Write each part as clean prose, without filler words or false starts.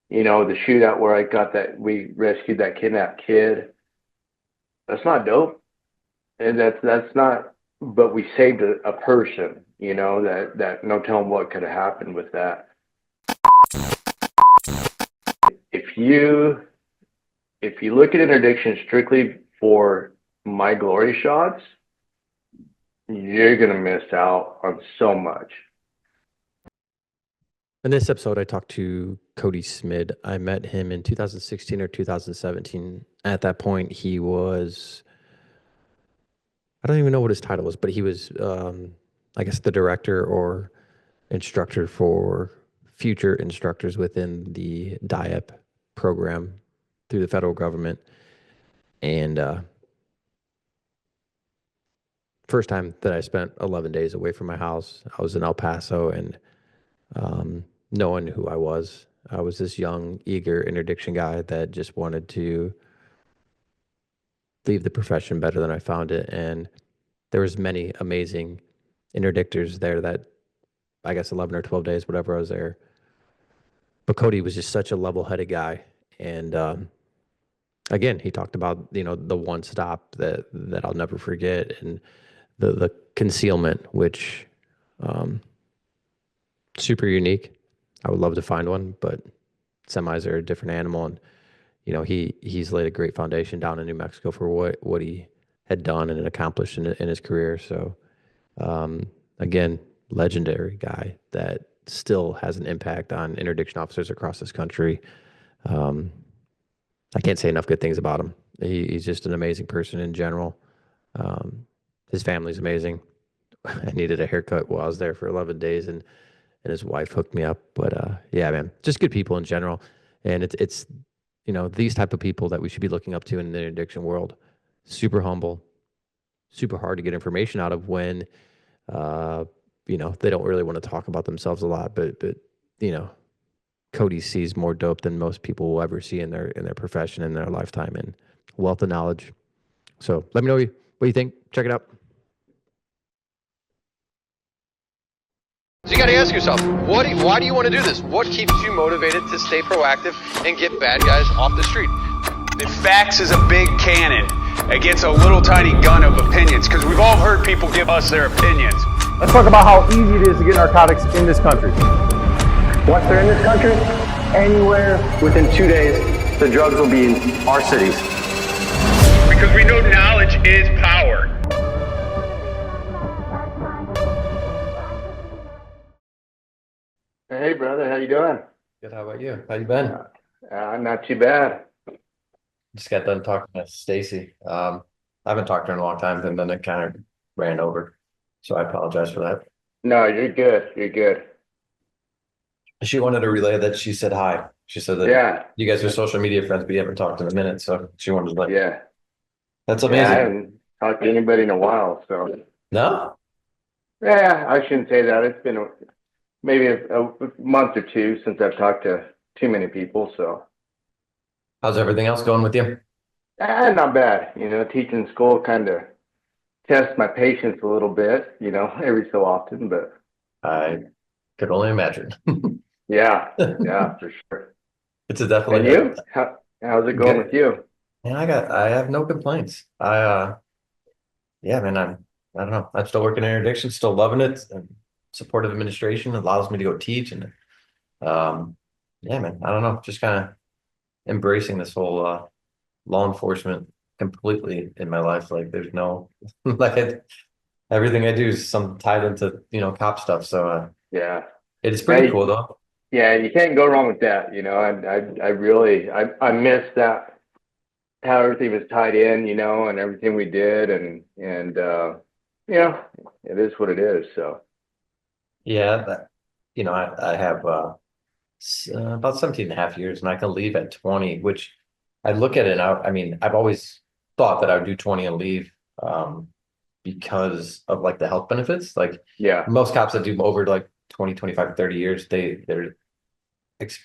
You know, the shootout where we rescued that kidnapped kid. That's not dope. And that's not, but we saved a person, you know, that no telling what could have happened with that. If you look at interdiction strictly for my glory shots, you're gonna miss out on so much. In this episode, I talked to Cody Smid. I met him in 2016 or 2017. At that point, he was, I don't even know what his title was, but he was, I guess, the director or instructor for future instructors within the DIEP program through the federal government. And first time that I spent 11 days away from my house, I was in El Paso, and no one knew who I was. I was this young, eager interdiction guy that just wanted to leave the profession better than I found it. And there was many amazing interdictors there that, I guess, 11 or 12 days, whatever I was there. But Cody was just such a level-headed guy. And again, he talked about, you know, the one stop that I'll never forget, and the concealment, which super unique. I would love to find one, but semis are a different animal. And you know, he's laid a great foundation down in New Mexico for what he had done and accomplished in his career. So again, legendary guy that still has an impact on interdiction officers across this country. I can't say enough good things about him. He's just an amazing person in general. His family's amazing. I needed a haircut while I was there for 11 days, and his wife hooked me up. But yeah, man, just good people in general. And it's you know, these type of people that we should be looking up to in the interdiction world. Super humble, super hard to get information out of when you know, they don't really want to talk about themselves a lot. But you know, Cody sees more dope than most people will ever see in their profession, in their lifetime, and wealth of knowledge. So let me know what you think. Check it out. So you got to ask yourself, why do you want to do this? What keeps you motivated to stay proactive and get bad guys off the street? The facts is a big cannon against a little tiny gun of opinions, because we've all heard people give us their opinions. Let's talk about how easy it is to get narcotics in this country. Once they're in this country, anywhere within 2 days, the drugs will be in our cities. Because we know knowledge is power. Hey, brother, how you doing? Good. How about you? How you been? Not too bad. Just got done talking to Stacy. I haven't talked to her in a long time, and then it kind of ran over. So I apologize for that. No, you're good. You're good. She wanted to relay that she said hi. She said that you guys are social media friends, but you haven't talked in a minute. So she wanted to that's amazing. Yeah, I haven't talked to anybody in a while. So no? Yeah, I shouldn't say that. It's been maybe a month or two since I've talked to too many people. So how's everything else going with you? Not bad. You know, teaching school kind of tests my patience a little bit, you know, every so often, but I could only imagine. yeah, for sure. It's a definitely. And you? How's it going with you? And I have no complaints. Yeah, man, I don't know. I'm still working in interdiction, still loving it. And supportive administration allows me to go teach, and yeah, man, I don't know, just kind of embracing this whole law enforcement completely in my life. Like there's no everything I do is some tied into, you know, cop stuff. So yeah, it's pretty cool though. Yeah, you can't go wrong with that. You know, I really miss that, how everything was tied in, you know, and everything we did, and you know, it is what it is. So yeah, that, you know, I have about 17 and a half years, and I can leave at 20, which I look at it. I mean, I've always thought that I would do 20 and leave because of like the health benefits. Like most cops that do over like 20, 25, 30 years, their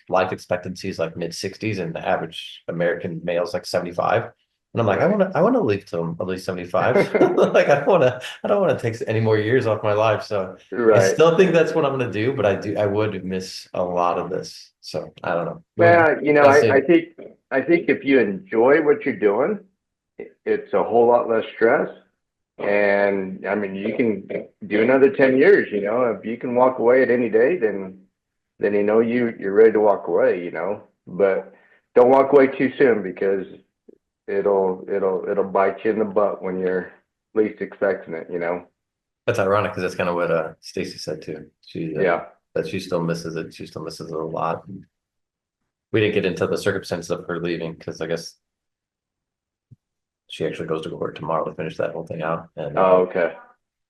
life expectancy is like mid 60s, and the average American male is like 75. And I'm like, I want to live till at least 75. Like I don't want to take any more years off my life. So I Right. still think that's what I'm going to do, but I would miss a lot of this. So I don't know. Well, you know, I say, I think if you enjoy what you're doing, it's a whole lot less stress. And I mean, you can do another 10 years, you know, if you can walk away at any day, then you know you're ready to walk away, you know. But don't walk away too soon because it'll bite you in the butt when you're least expecting it, you know. that's ironic because that's kind of what Stacy said too. She Yeah. that she still misses it. She still misses it a lot. We didn't get into the circumstances of her leaving because I guess she actually goes to work tomorrow to finish that whole thing out. And Oh, okay.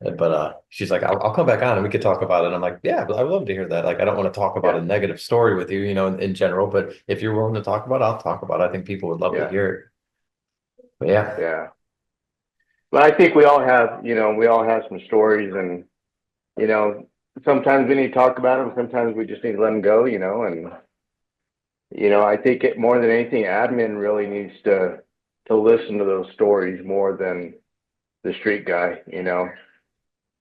but she's like, I'll come back on and we could talk about it. And I'm like, yeah, I would love to hear that. Like, I don't want to talk about Yeah. a negative story with you, you know, in general. But if you're willing to talk about it, I'll talk about it. I think people would love to Yeah. hear it. But yeah, Yeah. But I think we all have, you know, we all have some stories, and you know, sometimes we need to talk about them. Sometimes we just need to let them go, you know. And you know, I think it more than anything, admin really needs to listen to those stories more than the street guy, you know.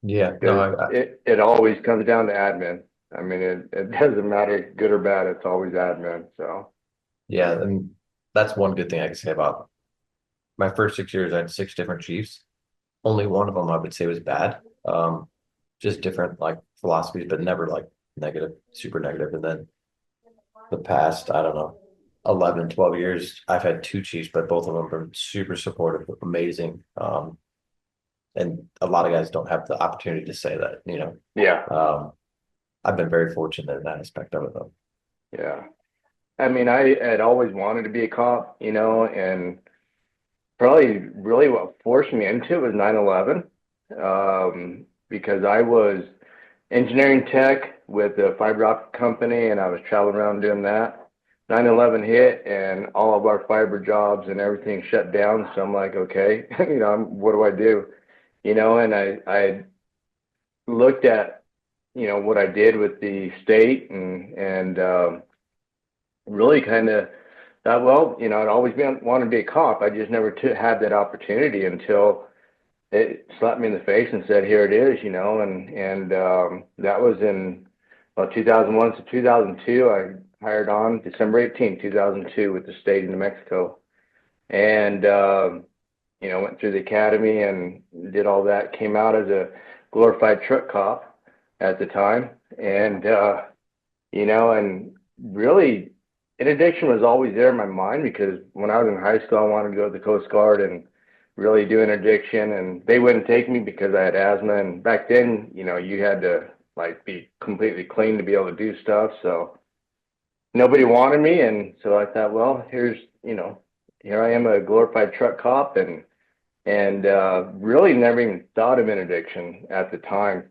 yeah, Because no, it always comes down to admin. I mean, it doesn't matter good or bad. It's always admin. So yeah, and that's one good thing I can say about my first 6 years. I had 6 different chiefs. Only one of them I would say was bad. Just different like philosophies, but never like negative, super negative. And then the past, I don't know, 11, 12 years, I've had 2 chiefs, but both of them have been super supportive, amazing. And a lot of guys don't have the opportunity to say that, you know. yeah, I've been very fortunate in that aspect of it, though. yeah. I mean, I had always wanted to be a cop, you know, and probably really what forced me into it was 9/11, because I was engineering tech with a fiber optic company, and I was traveling around doing that. 9/11 hit, and all of our fiber jobs and everything shut down. So I'm like, okay, you know, what do I do? You know, and I looked at, you know, what I did with the state, and really kind of thought, well, you know, I'd always been wanted to be a cop. I just never had that opportunity until it slapped me in the face and said, "Here it is," you know, and that was in 2001 to 2002. I hired on December 18, 2002, with the state of New Mexico, and you know, went through the academy and did all that. Came out as a glorified truck cop at the time, and you know, and really, interdiction was always there in my mind because when I was in high school, I wanted to go to the Coast Guard and really do interdiction, and they wouldn't take me because I had asthma. And back then, you know, you had to like be completely clean to be able to do stuff. So nobody wanted me, and so I thought, well, here's, you know, here I am, a glorified truck cop, and really never even thought of interdiction at the time.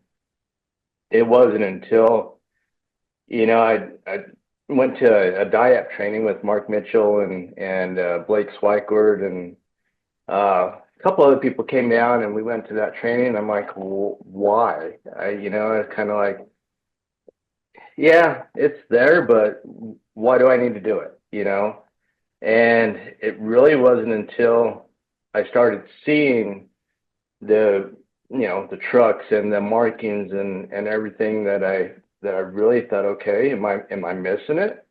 It wasn't until, you know, I went to a DIAP training with Mark Mitchell and Blake Swikeward, and a couple other people came down, and we went to that training. And I'm like, why? You know, it's kind of like, yeah, it's there, but why do I need to do it? You know, and it really wasn't until I started seeing the, you know, the trucks and the markings and everything that I really thought, okay, am I missing it?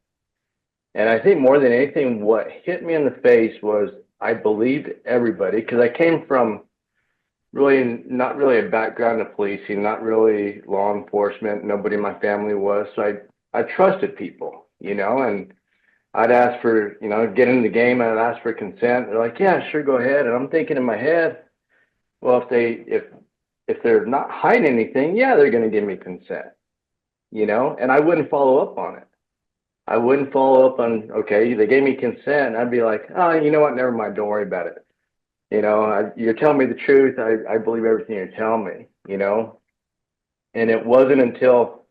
And I think more than anything, what hit me in the face was I believed everybody, because I came from really not really a background of policing, not really law enforcement. Nobody in my family was, so I trusted people, you know, and I'd ask for, you know, get in the game, and I'd ask for consent. They're like, yeah, sure, go ahead. And I'm thinking in my head, well, if they're not hiding anything, yeah, they're going to give me consent, you know, and I wouldn't follow up on it. I wouldn't follow up on, okay, they gave me consent. I'd be like, oh, you know what? Never mind. Don't worry about it. You know, you're telling me the truth. I believe everything you're telling me, you know, and it wasn't until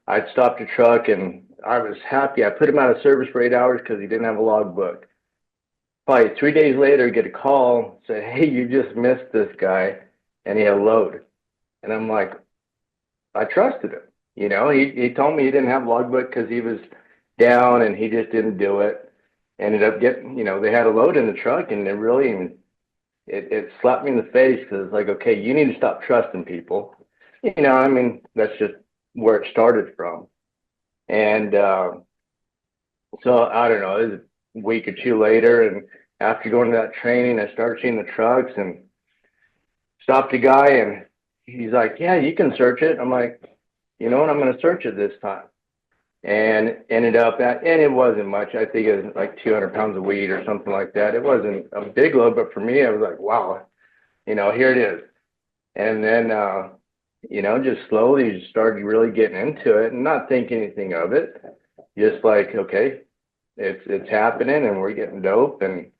I'd stopped a truck and I was happy. I put him out of service for 8 hours because he didn't have a logbook. Probably 3 days later, get a call, say, hey, you just missed this guy, and he had a load. And I'm like, I trusted him. You know, he told me he didn't have a logbook because he was down and he just didn't do it. ended up getting, they had a load in the truck, and it slapped me in the face, because it's like, okay, you need to stop trusting people. I mean, that's just where it started from. And so I don't know, it was a week or two later, and after going to that training, I started seeing the trucks and stopped a guy, and he's like, yeah, you can search it. I'm like, you know what, I'm going to search it this time. And ended up and it wasn't much. I think it was like 200 pounds of weed or something like that. It wasn't a big load, but for me, I was like, wow, here it is. And then, just slowly started really getting into it and not thinking anything of it. Just like, okay, it's happening, and we're getting dope. And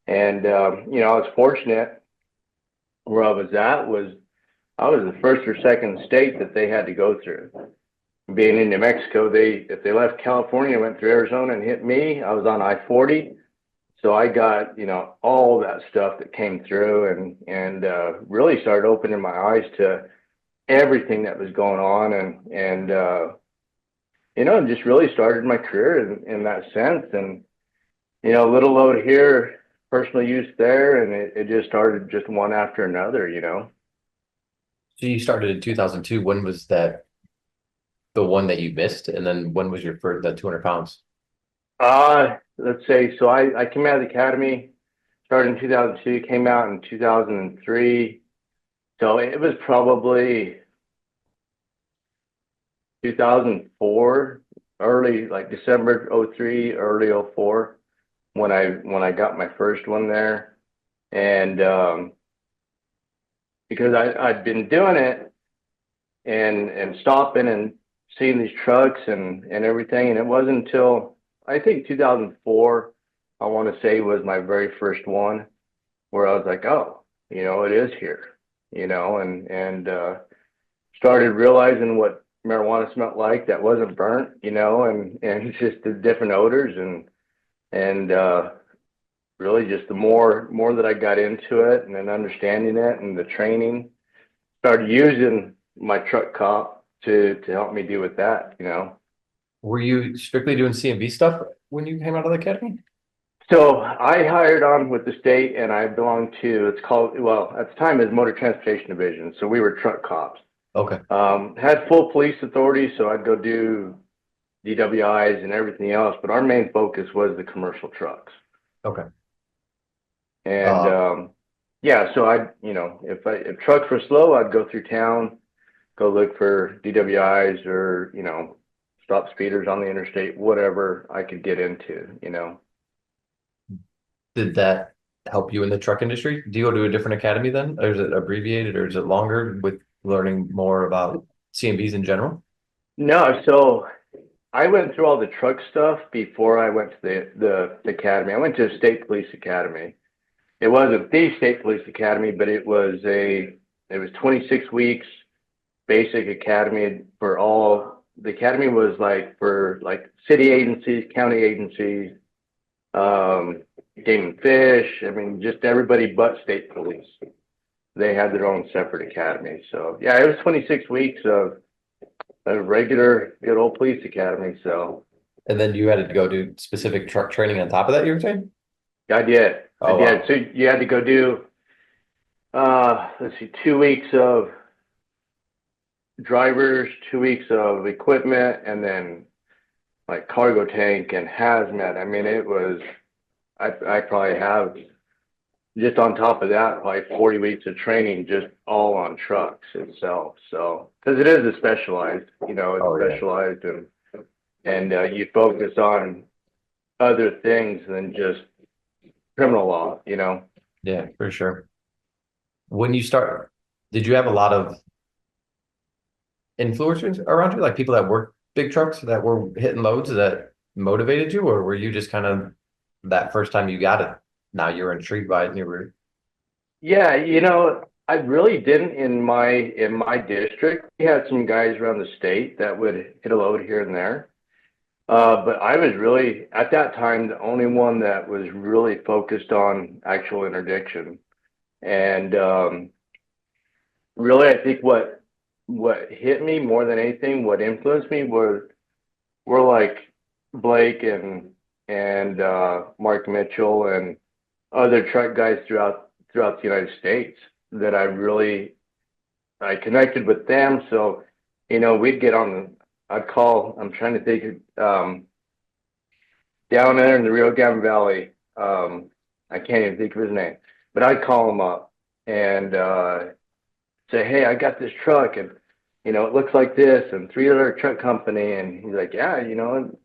I was fortunate where I was at I was the first or second state that they had to go through. Being in New Mexico, if they left California and went through Arizona and hit me, I was on I-40. So I got, all that stuff that came through, and really started opening my eyes to everything that was going on, and just really started my career in that sense. And, a little load here, personal use there, and it just started just one after another. So you started in 2002. When was that, the one that you missed? And then when was your first, that 200 pounds? Let's say, so I came out of the academy, started in 2002, came out in 2003. So it was probably 2004, early, like December 03, early 04, when I got my first one there. And because I'd been doing it and stopping and seeing these trucks and everything, and it wasn't until I think 2004, I want to say, was my very first one, where I was like, oh, it is here, and started realizing what marijuana smelled like that wasn't burnt, and just the different odors, and really just the more that I got into it, and then understanding it and the training, started using my truck cop to help me deal with that. Were you strictly doing CMV stuff when you came out of the academy? So I hired on with the state, and I belonged to, it's called, well, at the time it was Motor Transportation Division. So we were truck cops. Okay. Had full police authority, so I'd go do DWIs and everything else, but our main focus was the commercial trucks. Okay. And yeah, so if trucks were slow, I'd go through town, go look for DWIs or, stop speeders on the interstate, whatever I could get into. Did that help you in the truck industry? Do you go to a different academy then? Or is it abbreviated, or is it longer with learning more about CMVs in general? No, so I went through all the truck stuff before I went to the academy. I went to a state police academy. It wasn't the state police academy, but it was 26 weeks basic academy for all. The academy was like for like city agencies, county agencies, game and fish. I mean, just everybody but state police. They had their own separate academy. So yeah, it was 26 weeks of a regular good old police academy. So. And then you had to go do specific truck training on top of that, you were saying? I did. Oh, I did. wow. So you had to go do, let's see, 2 weeks of drivers, 2 weeks of equipment, and then like cargo tank and hazmat. I mean, it was, I probably have just on top of that, probably 40 weeks of training just all on trucks itself. So, because it is a specialized, it's specialized, and you focus on other things than just criminal law, Yeah, for sure. When you start, did you have a lot of influencers around you, like people that work big trucks that were hitting loads that motivated you, or were you just kind of that first time you got it, now you're intrigued by it and you were? Yeah, I really didn't in my district. We had some guys around the state that would hit a load here and there. But I was really, at that time, the only one that was really focused on actual interdiction. And really, I think what hit me more than anything, what influenced me were like Blake and and Mark Mitchell and other truck guys throughout the United States that I connected with them. So, we'd get on I'd call, I'm trying to think, down there in the Rio Grande Valley. I can't even think of his name, but I'd call him up and say, hey, I got this truck and, it looks like this and three-letter truck company. And he's like, yeah,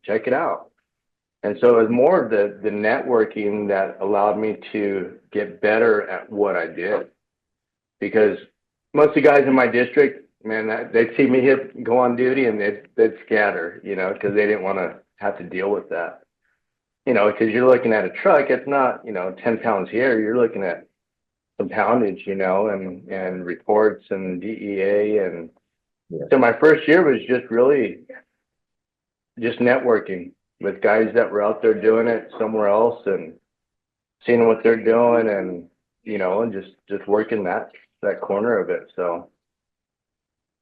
check it out. And so it was more of the networking that allowed me to get better at what I did. Because most of the guys in my district, man, they'd see me go on duty and they'd scatter, because they didn't want to have to deal with that. Because you're looking at a truck, it's not, 10 pounds here. You're looking at some poundage, and reports and DEA. And so my first year was just really just networking with guys that were out there doing it somewhere else and seeing what they're doing and, and just working that corner of it. So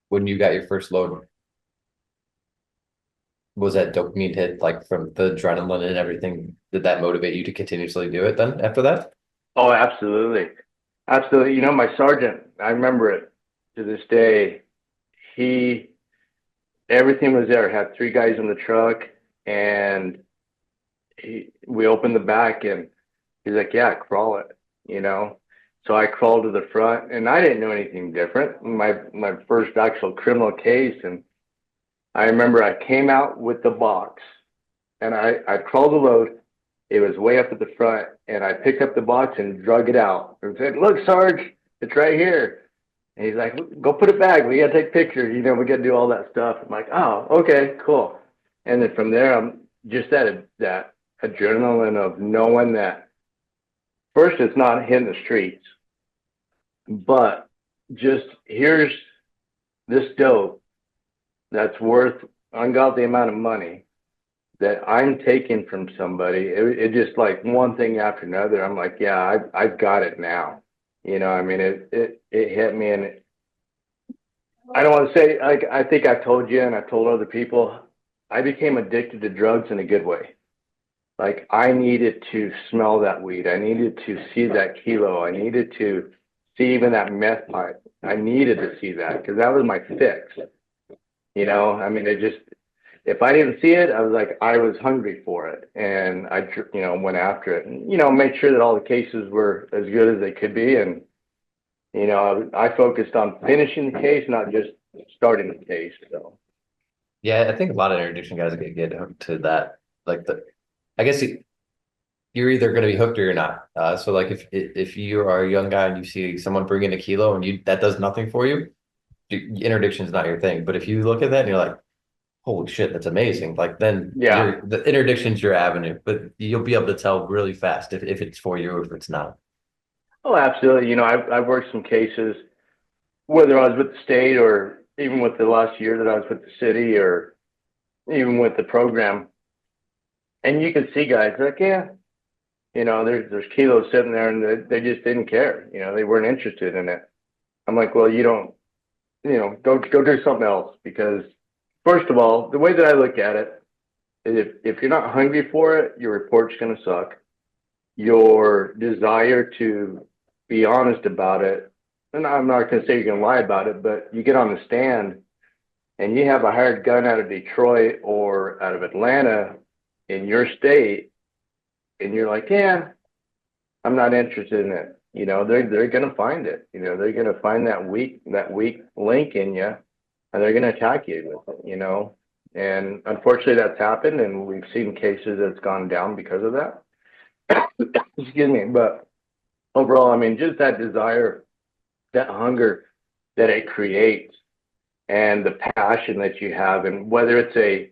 When you got your first load, was that dopamine hit, like from the adrenaline and everything? Did that motivate you to continuously do it then after that? Oh, absolutely. Absolutely. My sergeant, I remember it to this day. Everything was there. Had three guys in the truck and we opened the back and he's like, yeah, crawl it, So I crawled to the front and I didn't know anything different. My first actual criminal case. And I remember I came out with the box and I crawled the load. It was way up at the front and I picked up the box and drug it out and said, look, Sarge, it's right here. And he's like, go put it back. We got to take pictures. We got to do all that stuff. I'm like, oh, okay, cool. And then from there, I'm just that adrenaline of knowing that first, it's not hitting the streets, but just here's this dope that's worth ungodly amount of money that I'm taking from somebody. It just like one thing after another. I'm like, yeah, I've got it now. It hit me, and I don't want to say, like, I think I've told you and I've told other people, I became addicted to drugs in a good way. Like I needed to smell that weed. I needed to see that kilo. I needed to see even that meth pipe. I needed to see that because that was my fix. If I didn't see it, I was hungry for it, and I went after it, and made sure that all the cases were as good as they could be, and I focused on finishing the case, not just starting the case. So Yeah, I think a lot of interdiction guys get hooked to that. I guess you're either going to be hooked or you're not. So like if you are a young guy and you see someone bring in a kilo and that does nothing for you, interdiction is not your thing. But if you look at that and you're like, holy shit, that's amazing. Like then the interdiction's your avenue, but you'll be able to tell really fast if it's for you or if it's not. Oh, absolutely. I've worked some cases, whether I was with the state or even with the last year that I was with the city or even with the program. And you can see guys like, yeah, there's kilos sitting there and they just didn't care. They weren't interested in it. I'm like, well, you don't, go do something else because first of all, the way that I look at it is if you're not hungry for it, your report's going to suck. Your desire to be honest about it, and I'm not going to say you're going to lie about it, but you get on the stand and you have a hired gun out of Detroit or out of Atlanta in your state, and you're like, yeah, I'm not interested in it. They're going to find it. They're going to find that weak link in you, and they're going to attack you with it. And unfortunately, that's happened, and we've seen cases that's gone down because of that. Excuse me, but overall, just that desire, that hunger that it creates, and the passion that you have, and whether it's a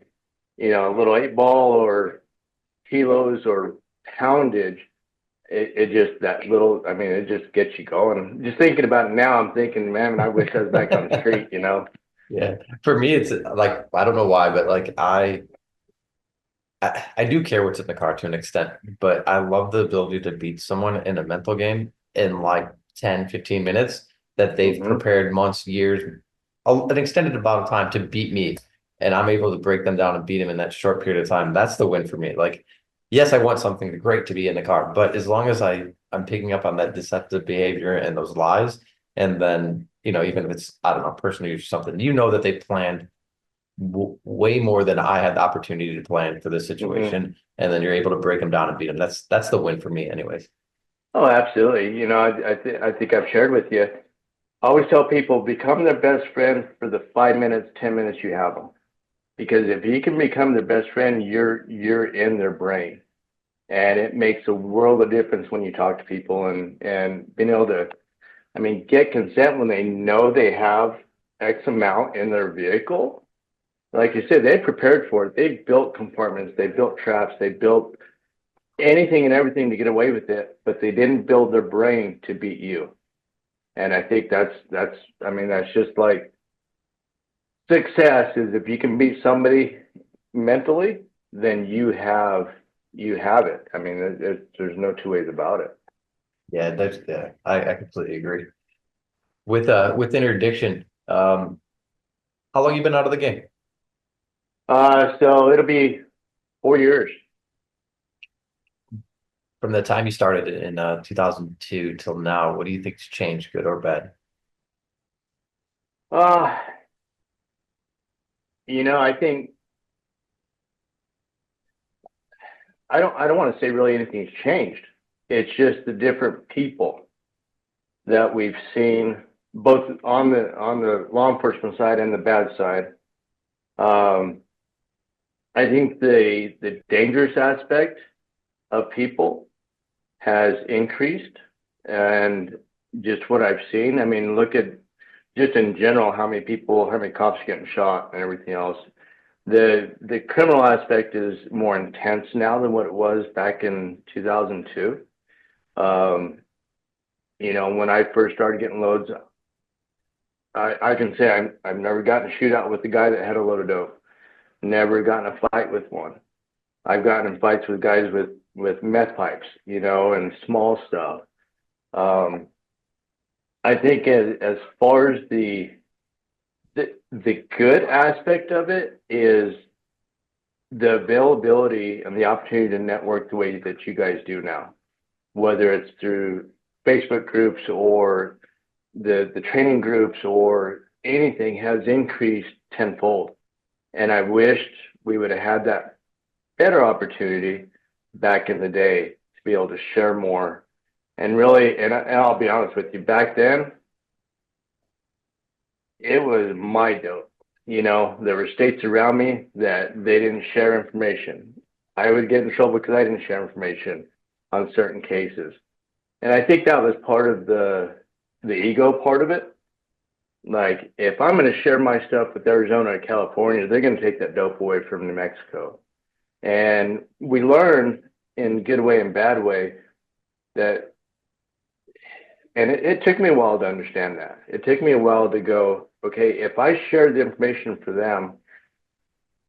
little 8-ball or kilos or poundage, it just it just gets you going. Just thinking about it now, I'm thinking, man, I wish I was back on the street. Yeah, for me, it's like I don't know why, but like I do care what's in the car to an extent, but I love the ability to beat someone in a mental game in like 10, 15 minutes that they've prepared months, years, an extended amount of time to beat me. And I'm able to break them down and beat them in that short period of time. That's the win for me. Like, yes, I want something great to be in the car, but as long as I'm picking up on that deceptive behavior and those lies, and then, even if it's, I don't know, personal use or something, that they planned way more than I had the opportunity to plan for this situation, and then you're able to break them down and beat them. That's the win for me, anyways. Oh, absolutely. I think I've shared with you. I always tell people, become their best friend for the 5 minutes, 10 minutes you have them. Because if you can become their best friend, you're in their brain. And it makes a world of difference when you talk to people and being able to, get consent when they know they have X amount in their vehicle. Like you said, they prepared for it. They built compartments, they built traps, they built anything and everything to get away with it, but they didn't build their brain to beat you. And I think that's just like success is if you can beat somebody mentally, then you have it. There's no two ways about it. Yeah, I completely agree. With interdiction, how long you been out of the game? So it'll be 4 years. From the time you started in 2002 till now, what do you think's changed, good or bad? I think I don't want to say really anything's changed. It's just the different people that we've seen both on the law enforcement side and the bad side. I think the dangerous aspect of people has increased, and just what I've seen. Look at just in general how many cops are getting shot and everything else. The criminal aspect is more intense now than what it was back in 2002. When I first started getting loads, I can say I've never gotten a shootout with the guy that had a load of dope. Never gotten a fight with one. I've gotten in fights with guys with meth pipes, and small stuff. I think as far as the good aspect of it is the availability and the opportunity to network the way that you guys do now, whether it's through Facebook groups or the training groups or anything has increased tenfold. And I wished we would have had that better opportunity back in the day to be able to share more. And really, and I'll be honest with you, back then, it was my dope. There were states around me that they didn't share information. I would get in trouble because I didn't share information on certain cases. And I think that was part of the ego part of it. Like, if I'm going to share my stuff with Arizona or California, they're going to take that dope away from New Mexico. And we learned in good way and bad way that, and it took me a while to understand that. It took me a while to go, okay, if I share the information for them,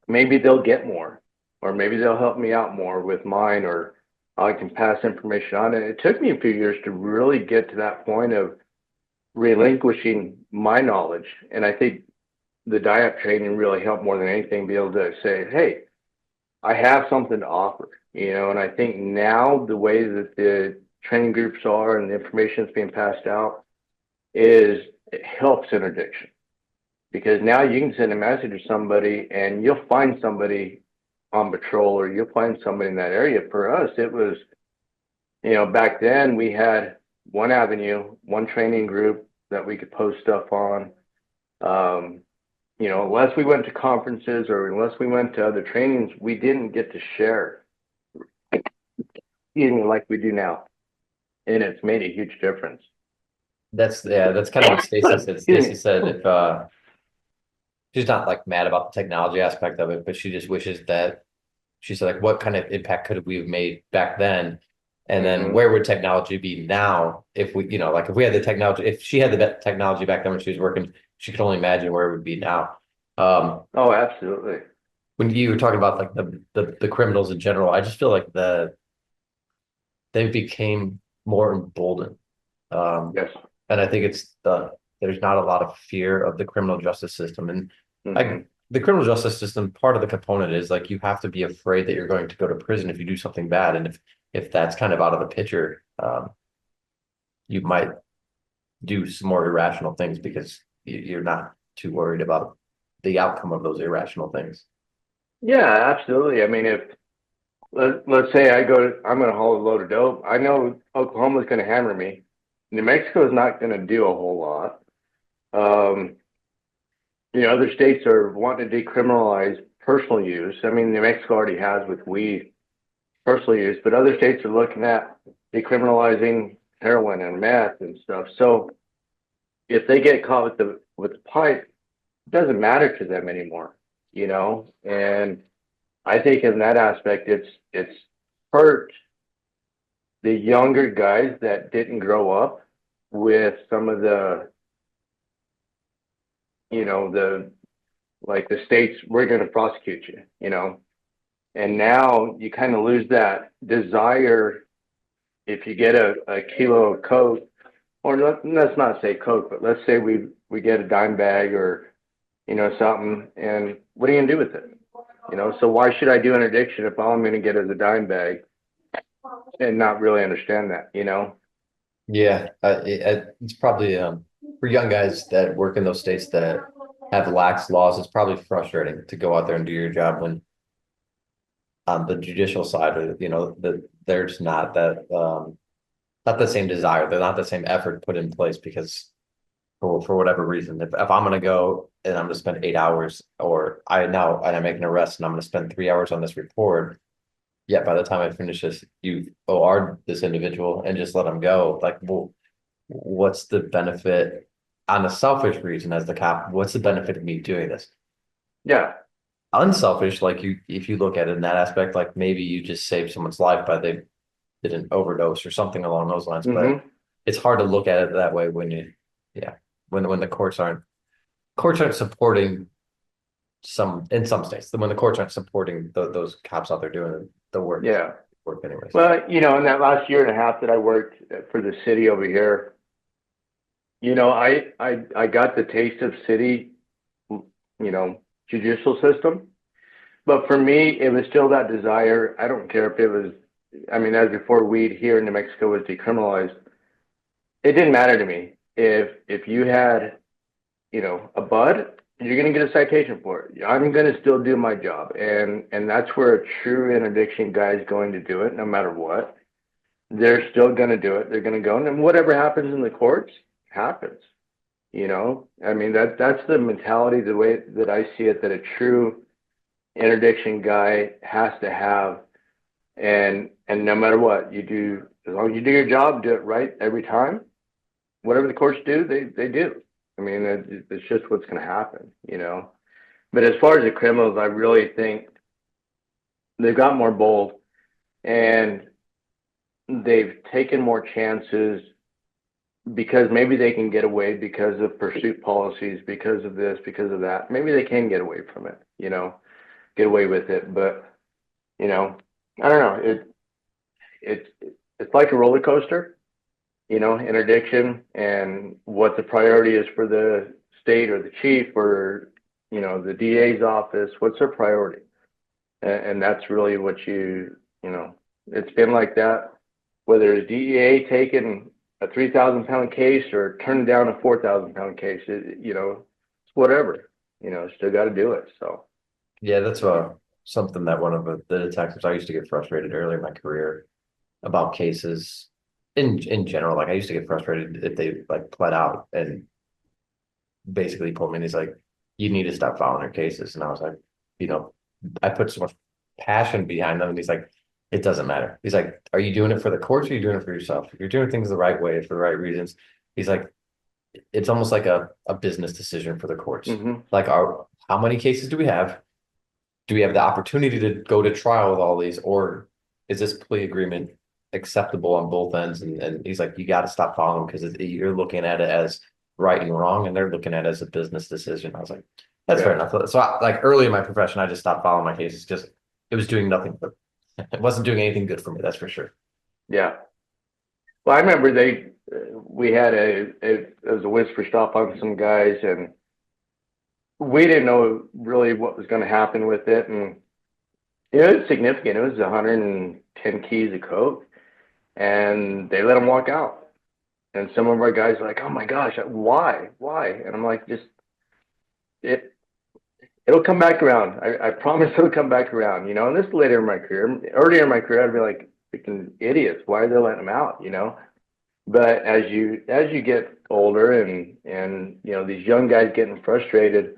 maybe they'll get more, or maybe they'll help me out more with mine, or I can pass information on. And it took me a few years to really get to that point of relinquishing my knowledge. And I think the DIAP training really helped more than anything, be able to say, hey, I have something to offer, and I think now the way that the training groups are and the information that's being passed out it helps interdiction, because now you can send a message to somebody and you'll find somebody on patrol, or you'll find somebody in that area. For us, it was, back then we had one avenue, one training group that we could post stuff on. Unless we went to conferences or unless we went to other trainings, we didn't get to share, like we do now. And it's made a huge difference. That's kind of what Stacy said. Stacy said if she's not like mad about the technology aspect of it, but she just wishes that, she said, like, what kind of impact could we have made back then? And then where would technology be now if we, like if we had the technology, if she had the technology back then when she was working, she could only imagine where it would be now. Oh, absolutely. When you were talking about like the criminals in general, I just feel like they became more emboldened. Yes. And I think it's there's not a lot of fear of the criminal justice system. And the criminal justice system, part of the component is like you have to be afraid that you're going to go to prison if you do something bad. And if that's kind of out of the picture, you might do some more irrational things because you're not too worried about the outcome of those irrational things. Yeah, absolutely. I mean, if let's say I'm going to haul a load of dope. I know Oklahoma's going to hammer me. New Mexico is not going to do a whole lot. Other states are wanting to decriminalize personal use. I mean, New Mexico already has with weed personal use, but other states are looking at decriminalizing heroin and meth and stuff. So if they get caught with the pipe, it doesn't matter to them anymore, And I think in that aspect, it's hurt the younger guys that didn't grow up with some of the the states, we're going to prosecute you, and now you kind of lose that desire. If you get a kilo of coke, or let's not say coke, but let's say we get a dime bag or something, and what are you gonna do with it? So why should I do interdiction if all I'm gonna get is a dime bag and not really understand that? Yeah, it's probably for young guys that work in those states that have lax laws, it's probably frustrating to go out there and do your job when on the judicial side, or there's not that not the same desire, they're not the same effort put in place because for whatever reason, if I'm gonna go and I'm gonna spend 8 hours, or I know and I make an arrest and I'm gonna spend 3 hours on this report, yet by the time I finish this, you OR this individual and just let them go. Like, well, what's the benefit on a selfish reason as the cop? What's the benefit of me doing this? Yeah. Unselfish, like if you look at it in that aspect, like maybe you just saved someone's life by they didn't overdose or something along those lines. But it's hard to look at it that way when when the courts aren't supporting in some states, when the courts aren't supporting those cops out there doing the work. Yeah. Work anyways. Well, in that last year and a half that I worked for the city over here, I got the taste of city, judicial system. But for me, it was still that desire. I don't care if it was, as before weed here in New Mexico was decriminalized, it didn't matter to me. If you had, a bud, you're going to get a citation for it. I'm going to still do my job. And that's where a true interdiction guy is going to do it, no matter what. They're still going to do it. They're going to go. And whatever happens in the courts happens. That's the mentality, the way that I see it, that a true interdiction guy has to have. And no matter what you do, as long as you do your job, do it right every time. Whatever the courts do, they do. It's just what's going to happen, But as far as the criminals, I really think they've got more bold and they've taken more chances because maybe they can get away because of pursuit policies, because of this, because of that. Maybe they can get away from it, get away with it. But, I don't know. It's like a roller coaster. Interdiction and what the priority is for the state or the chief or, the DA's office, what's their priority? And that's really what it's been like that, whether it's DEA taking a 3,000-pound case or turning down a 4,000-pound case, it's whatever, still got to do it. So. Yeah, that's something that one of the detectives, I used to get frustrated early in my career about cases. In general, like I used to get frustrated if they like pled out and basically pulled me and he's like, you need to stop filing your cases. And I was like, I put so much passion behind them. And he's like, it doesn't matter. He's like, are you doing it for the courts or are you doing it for yourself? If you're doing things the right way for the right reasons, he's like, it's almost like a business decision for the courts. Like how many cases do we have? Do we have the opportunity to go to trial with all these, or is this plea agreement acceptable on both ends? And he's like, you got to stop following because you're looking at it as right and wrong, and they're looking at it as a business decision. I was like, that's fair enough. So like early in my profession, I just stopped following my cases. Just it was doing nothing, but it wasn't doing anything good for me. That's for sure. Yeah. Well, I remember we had it was a whisper stop on some guys, and we didn't know really what was going to happen with it. And it was significant. It was 110 keys of coke, and they let them walk out. And some of our guys were like, "Oh my gosh, why?" And I'm like, "Just it, it'll come back around. I promise it'll come back around." And this later in my career, earlier in my career, I'd be like, "Freaking idiots! Why are they letting them out?" But as you get older, and these young guys getting frustrated,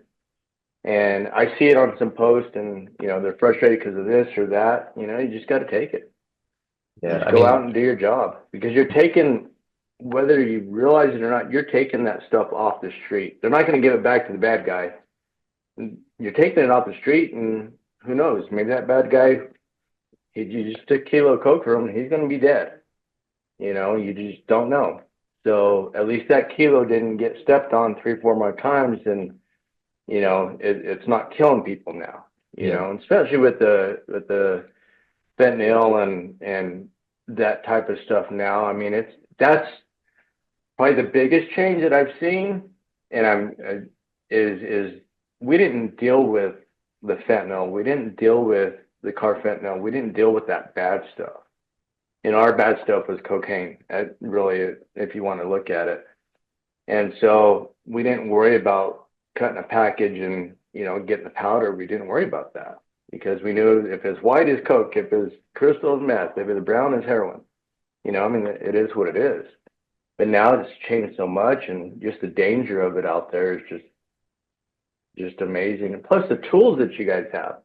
and I see it on some posts, and they're frustrated because of this or that. You just got to take it. Yeah, Just go out and do your job, because you're taking, whether you realize it or not, you're taking that stuff off the street. They're not going to give it back to the bad guy. You're taking it off the street, and who knows? Maybe that bad guy, you just took a kilo of coke from him, he's going to be dead. You just don't know. So at least that kilo didn't get stepped on 3-4 more times, and it's not killing people now. And especially with the fentanyl and that type of stuff now. I mean, that's probably the biggest change that I've seen, and is we didn't deal with the fentanyl, we didn't deal with the carfentanil, we didn't deal with that bad stuff. Our bad stuff was cocaine, really, if you want to look at it. And so we didn't worry about cutting a package and getting the powder. We didn't worry about that, because we knew if it's white as coke, if it's crystal as meth, if it's brown as heroin. I mean, it is what it is. But now it's changed so much, and just the danger of it out there is just amazing. And plus the tools that you guys have,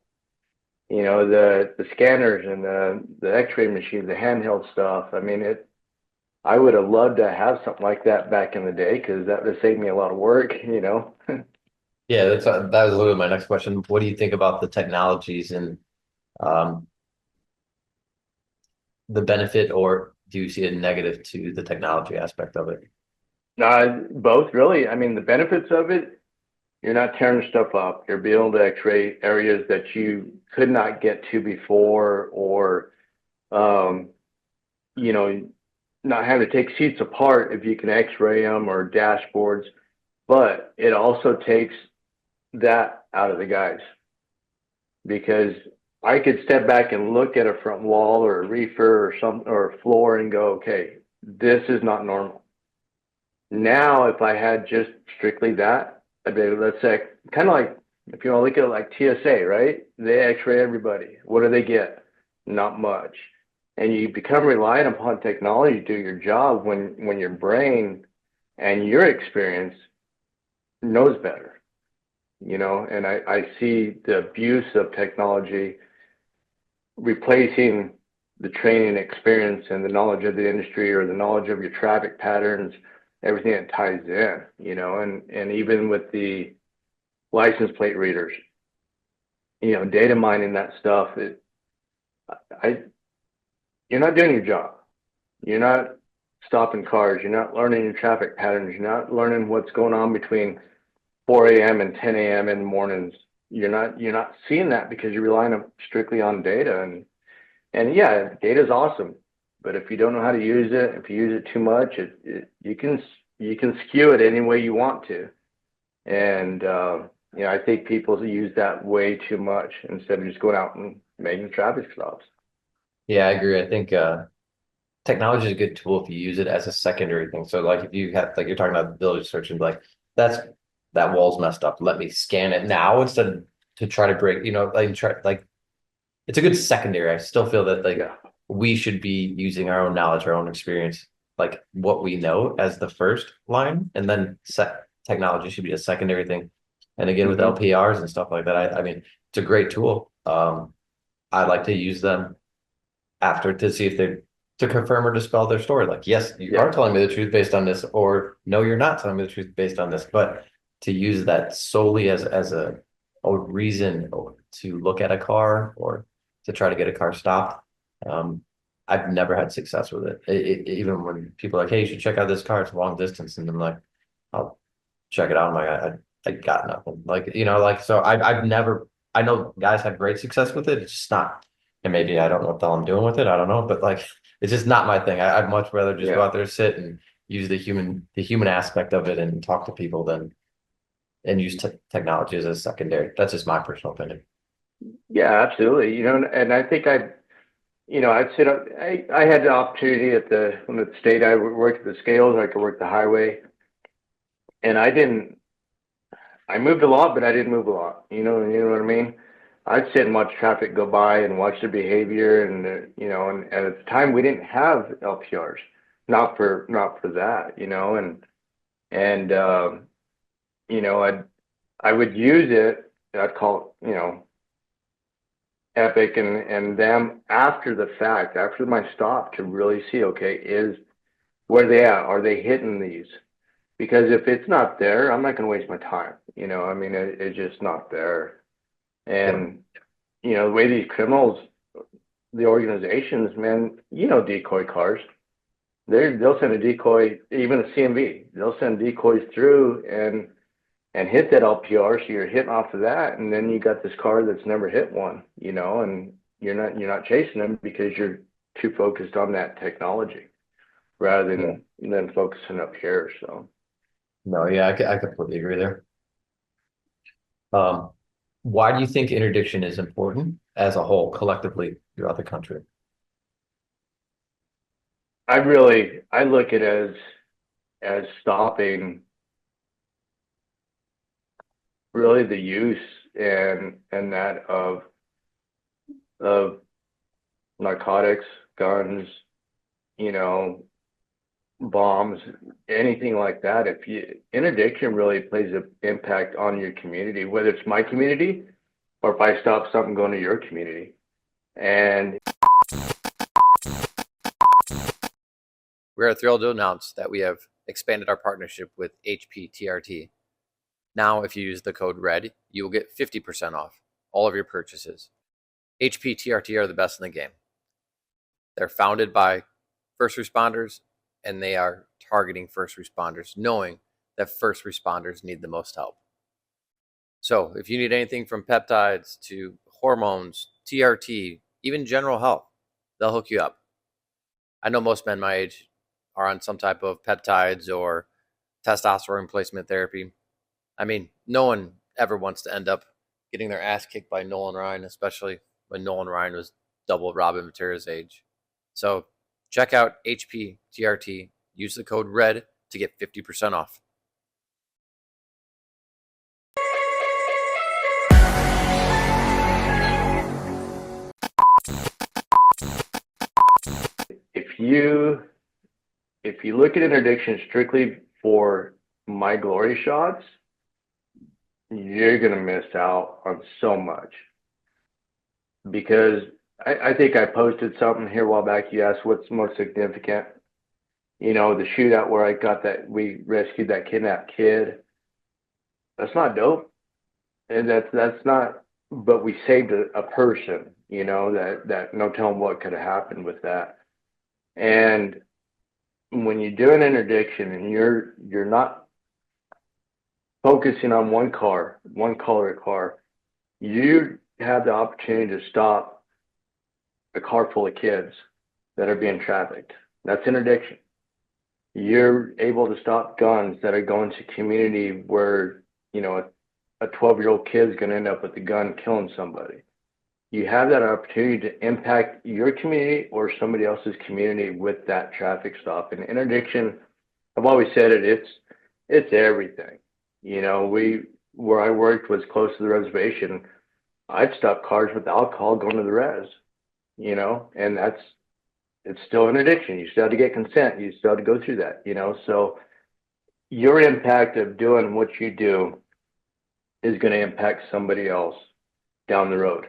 the scanners and the X-ray machines, the handheld stuff. I mean, I would have loved to have something like that back in the day, because that would have saved me a lot of work. Yeah, that was literally my next question. What do you think about the technologies and the benefit, or do you see a negative to the technology aspect of it? Both, really. I mean, the benefits of it, you're not tearing stuff up. You're being able to X-ray areas that you could not get to before, or not having to take seats apart if you can X-ray them, or dashboards. But it also takes that out of the guys, because I could step back and look at a front wall or a reefer or a floor and go, okay, this is not normal. Now, if I had just strictly that, I'd be, let's say, kind of like, if you want to look at it like TSA, right? They X-ray everybody. What do they get? Not much. And you become reliant upon technology to do your job, when your brain and your experience knows better. And I see the abuse of technology replacing the training experience and the knowledge of the industry, or the knowledge of your traffic patterns, everything that ties in, and even with the license plate readers, data mining that stuff. You're not doing your job. You're not stopping cars. You're not learning your traffic patterns. You're not learning what's going on between 4 a.m. and 10 a.m. in the mornings. You're not seeing that, because you're relying strictly on data. And yeah, data is awesome, but if you don't know how to use it, if you use it too much, you can skew it any way you want to. And I think people use that way too much, instead of just going out and making traffic stops. Yeah, I agree. I think technology is a good tool if you use it as a secondary thing. So like, if you have, like you're talking about, village search, and like, that wall's messed up, let me scan it now, instead of to try to break, it's a good secondary. I still feel that we should be using our own knowledge, our own experience, like what we know, as the first line, and then technology should be a secondary thing. And again, with LPRs and stuff like that, I mean, it's a great tool. I like to use them after, to see if to confirm or dispel their story. Like, yes, you are telling me the truth based on this, or no, you're not telling me the truth based on this. But to use that solely as a reason to look at a car, or to try to get a car stopped, I've never had success with it. Even when people are like, hey, you should check out this car, it's a long distance, and I'm like, I'll check it out. I'm like, I got nothing. So I've never. I know guys have great success with it. It's just not. And maybe I don't know what the hell I'm doing with it. I don't know, but like, it's just not my thing. I'd much rather just go out there, sit, and use the human aspect of it, and talk to people, than and use technology as a secondary. That's just my personal opinion. Yeah, absolutely. And I think I'd sit up. I had the opportunity at the state. I worked at the scales. I could work the highway, and I didn't. I moved a lot, but I didn't move a lot. You know what I mean. I'd sit and watch traffic go by and watch their behavior, and at the time we didn't have LPRs, not for that, and I would use it. I'd call it, Epic and them after the fact, after my stop, to really see, okay, where they at? Are they hitting these? Because if it's not there, I'm not going to waste my time. I mean, it's just not there. And the way these criminals, the organizations, man, decoy cars. They'll send a decoy, even a CMV. They'll send decoys through and hit that LPR, so you're hitting off of that, and then you got this car that's never hit one, and you're not chasing them because you're too focused on that technology rather than focusing up here. So No, yeah, I completely agree there. Why do you think interdiction is important as a whole, collectively throughout the country? I look at it as stopping really the use and that of narcotics, guns, bombs, anything like that. Interdiction really plays an impact on your community, whether it's my community or if I stop something going to your community. And We are thrilled to announce that we have expanded our partnership with HPTRT. Now, if you use the code RED, you will get 50% off all of your purchases. HPTRT are the best in the game. They're founded by first responders, and they are targeting first responders, knowing that first responders need the most help. So if you need anything from peptides to hormones, TRT, even general health, they'll hook you up. I know most men my age are on some type of peptides or testosterone replacement therapy. I mean, no one ever wants to end up getting their ass kicked by Nolan Ryan, especially when Nolan Ryan was double Robin Matera's age. So check out HPTRT. Use the code RED to get 50% off. If you look at interdiction strictly for my glory shots, you're going to miss out on so much. Because I think I posted something here a while back. You asked what's most significant. The shootout where we rescued that kidnapped kid. That's not dope. And that's not, but we saved a person, that no telling what could have happened with that. And when you do an interdiction and you're not focusing on one color car, you have the opportunity to stop a car full of kids that are being trafficked. That's interdiction. You're able to stop guns that are going to community where, a 12-year-old kid's going to end up with a gun killing somebody. You have that opportunity to impact your community or somebody else's community with that traffic stop. And interdiction, I've always said it's everything. Where I worked was close to the reservation. I'd stop cars with alcohol going to the res, and it's still interdiction. You still have to get consent. You still have to go through that, so your impact of doing what you do is going to impact somebody else down the road.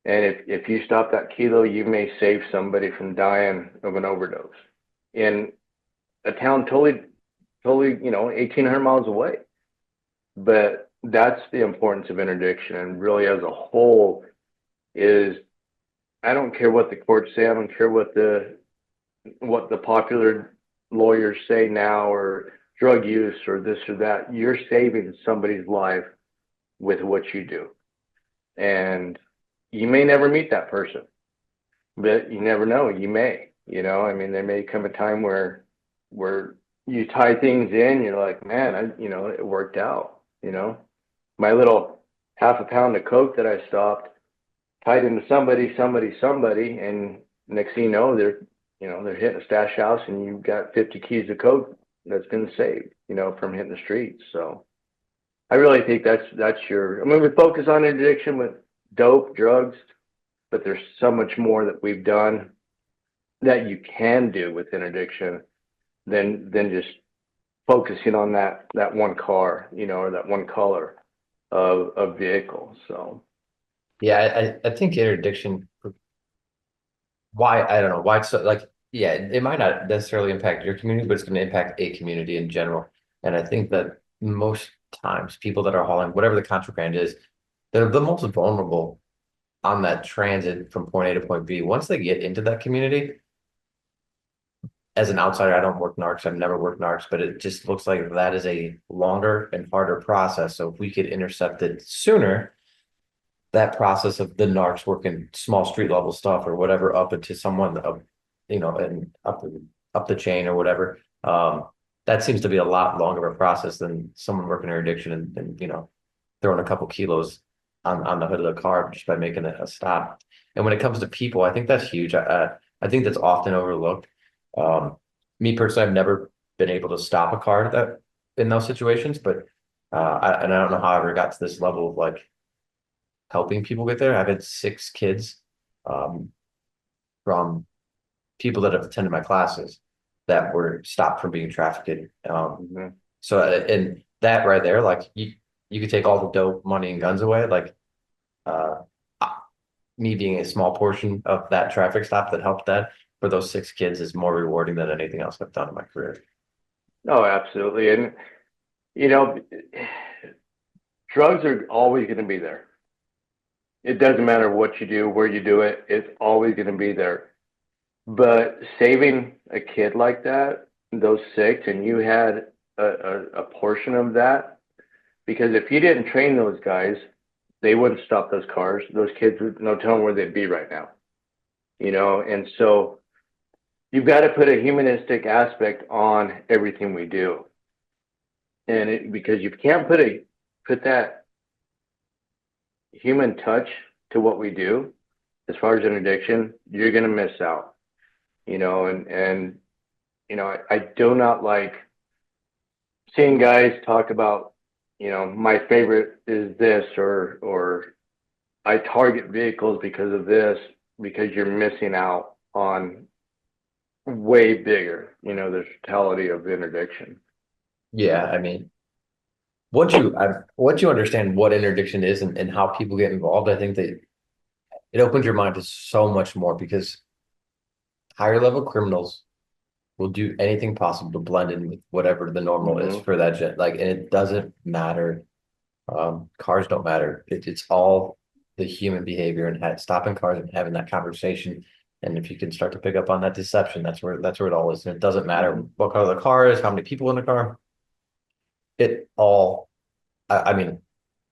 And if you stop that kilo, you may save somebody from dying of an overdose in a town totally, 1,800 miles away. But that's the importance of interdiction. And really as a whole is, I don't care what the courts say. I don't care what the popular lawyers say now, or drug use or this or that. You're saving somebody's life with what you do. And you may never meet that person, but you never know. You may, there may come a time where you tie things in, you're like, man, it worked out. you know. My little half a pound of coke that I stopped tied into somebody, and next thing you know, they're hitting a stash house, and you've got 50 keys of coke that's been saved, from hitting the streets. So I really think that's your. I mean, we focus on addiction with dope, drugs, but there's so much more that we've done that you can do with interdiction than just focusing on that one car, or that one color of vehicle. So Yeah, I think interdiction, why, I don't know why it's so, like, yeah, it might not necessarily impact your community, but it's going to impact a community in general. And I think that most times people that are hauling whatever the contraband is, they're the most vulnerable on that transit from point A to point B. Once they get into that community, as an outsider, I don't work narcs. I've never worked narcs, but it just looks like that is a longer and harder process. So if we could intercept it sooner, that process of the narcs working small street level stuff or whatever up into someone and up the chain or whatever. That seems to be a lot longer of a process than someone working their addiction and throwing a couple kilos on the hood of the car just by making a stop. And when it comes to people, I think that's huge. I think that's often overlooked. Me personally, I've never been able to stop a car that in those situations, but I don't know how I ever got to this level of like helping people get there. I've had 6 kids from people that have attended my classes that were stopped from being trafficked. So and that right there, like you could take all the dope, money, and guns away. Like uh, me being a small portion of that traffic stop that helped that for those 6 kids is more rewarding than anything else I've done in my career. no, absolutely. And drugs are always going to be there. It doesn't matter what you do, where you do it, it's always going to be there. But saving a kid like that, those 6, and you had a portion of that, because if you didn't train those guys, they wouldn't stop those cars. Those kids would no telling where they'd be right now. And so you've got to put a humanistic aspect on everything we do. And because you can't put that human touch to what we do as far as an addiction, you're going to miss out. And I do not like seeing guys talk about, my favorite is this, or I target vehicles because of this, because you're missing out on way bigger, the totality of interdiction. Yeah, I mean, once you understand what interdiction is and how people get involved, I think that it opens your mind to so much more because higher level criminals will do anything possible to blend in with whatever the normal is for that jet. Like, and it doesn't matter. Cars don't matter. It's all the human behavior and stopping cars and having that conversation. And if you can start to pick up on that deception, that's where it all is. And it doesn't matter what color the car is, how many people in the car. It all. I mean,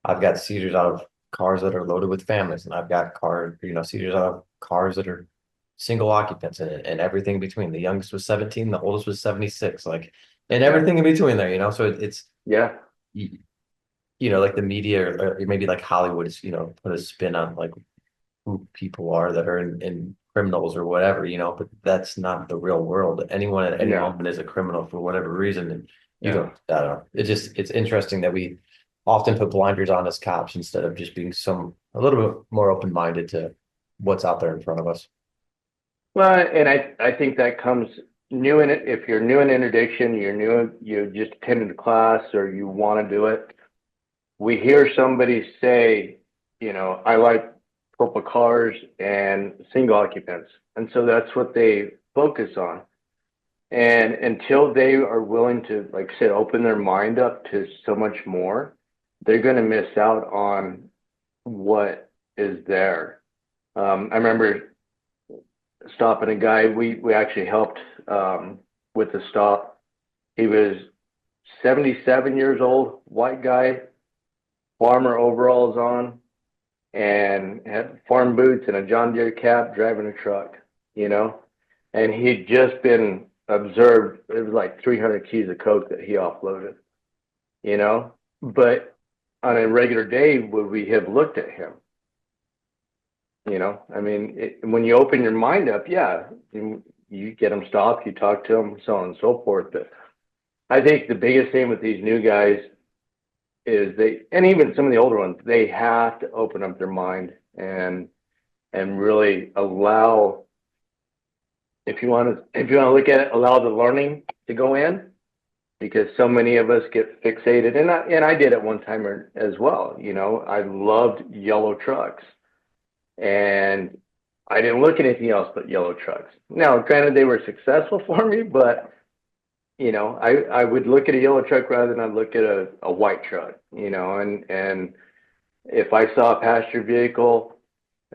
I've got seizures out of cars that are loaded with families, and I've got seizures out of cars that are single occupants and everything in between. The youngest was 17, the oldest was 76, like, and everything in between there. So it's Yeah. Like the media or maybe like Hollywood is, put a spin on like who people are that are in criminals or whatever, but that's not the real world. Anyone at any moment is a criminal for whatever reason. And I don't know. It's interesting that we often put blinders on as cops instead of just being a little bit more open-minded to what's out there in front of us. Well, and I think that comes new in it. If you're new in interdiction, you just attended a class or you want to do it. We hear somebody say, I like purple cars and single occupants. And so that's what they focus on. And until they are willing to, like I said, open their mind up to so much more, they're going to miss out on what is there. I remember stopping a guy. We actually helped with the stop. He was 77 years old, white guy, farmer overalls on, and had farm boots and a John Deere cap, driving a truck, and he'd just been observed. It was like 300 keys of coke that he offloaded, but on a regular day would we have looked at him? You know, I mean, when you open your mind up, yeah, you get them stopped, you talk to them, so on and so forth. But I think the biggest thing with these new guys is and even some of the older ones, they have to open up their mind and really allow, if you want to look at it, allow the learning to go in, because so many of us get fixated, and I did at one time as well. You know, I loved yellow trucks, and I didn't look at anything else but yellow trucks. Now, granted, they were successful for me, but you know, I would look at a yellow truck rather than I'd look at a white truck. You know, and if I saw a passenger vehicle,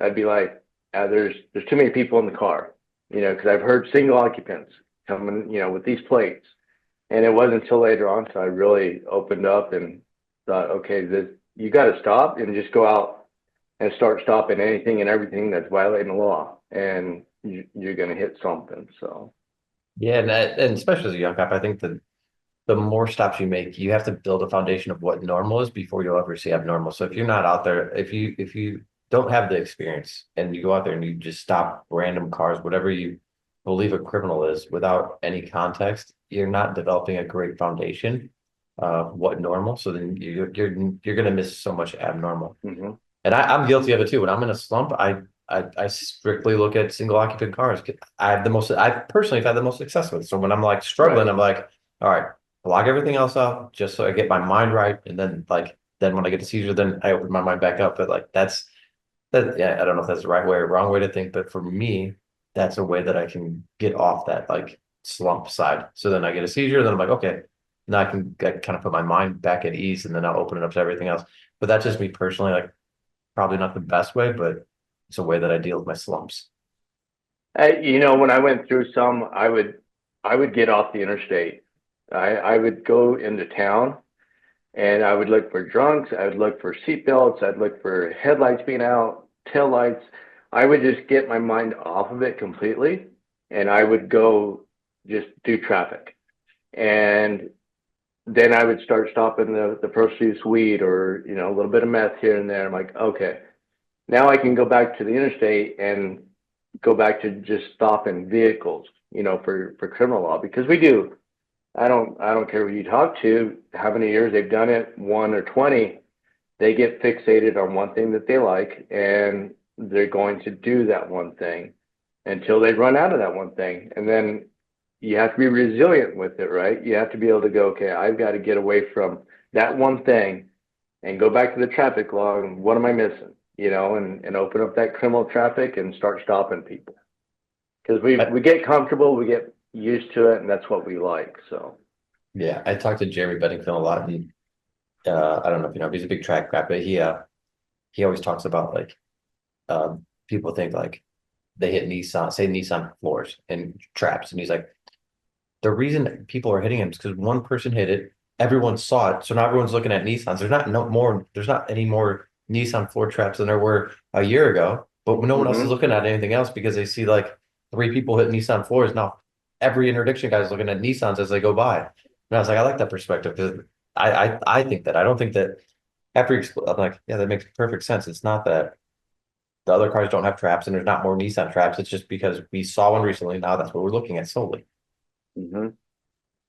I'd be like, there's too many people in the car. You know, because I've heard single occupants coming, you know, with these plates. And it wasn't until later on, so I really opened up and thought, okay, you got to stop and just go out and start stopping anything and everything that's violating the law, and you're going to hit something. So Yeah, and especially as a young cop, I think that the more stops you make, you have to build a foundation of what normal is before you'll ever see abnormal. So if you're not out there, if you don't have the experience and you go out there and you just stop random cars, whatever you believe a criminal is, without any context, you're not developing a great foundation of what normal. So then you're gonna miss so much abnormal. mm-hmm. And I'm guilty of it too. When I'm in a slump, I strictly look at single occupant cars. I personally have had the most success with it. So when I'm like struggling, Right. I'm like, all right, block everything else out just so I get my mind right. And then then when I get a seizure, then I open my mind back up. But like yeah, I don't know if that's the right way or wrong way to think, but for me, that's a way that I can get off that like slump side. So then I get a seizure, then I'm like, okay, now I can kind of put my mind back at ease, and then I'll open it up to everything else. But that's just me personally, like probably not the best way, but it's a way that I deal with my slumps. You know, when I went through some, I would get off the interstate. I would go into town, and I would look for drunks. I would look for seatbelts. I'd look for headlights being out, tail lights. I would just get my mind off of it completely, and I would go just do traffic. And then I would start stopping the produce weed, or, you know, a little bit of meth here and there. I'm like, okay, now I can go back to the interstate and go back to just stopping vehicles, you know, for criminal law, because we do. I don't care who you talk to, how many years they've done it, 1 or 20, they get fixated on one thing that they like, and they're going to do that one thing until they run out of that one thing. And then you have to be resilient with it, right? You have to be able to go, okay, I've got to get away from that one thing and go back to the traffic law, and what am I missing? You know, and open up that criminal traffic and start stopping people. Because we get comfortable, we get used to it, and that's what we like. So Yeah, I talked to Jeremy Bedingfield a lot, and I don't know if you know, he's a big track guy, but he always talks about like people think like they hit Nissan floors and traps, and he's like, the reason people are hitting him is because one person hit it, everyone saw it, so now everyone's looking at Nissans. There's not any more Nissan floor traps than there were a year ago, but no one else is looking at anything else because they see like 3 people hit Nissan floors. Now every interdiction guy is looking at Nissans as they go by. And I was like, I like that perspective, because I think that I don't think that I'm like, yeah, that makes perfect sense. It's not that the other cars don't have traps and there's not more Nissan traps. It's just because we saw one recently. Now that's what we're looking at solely. Mm-hmm.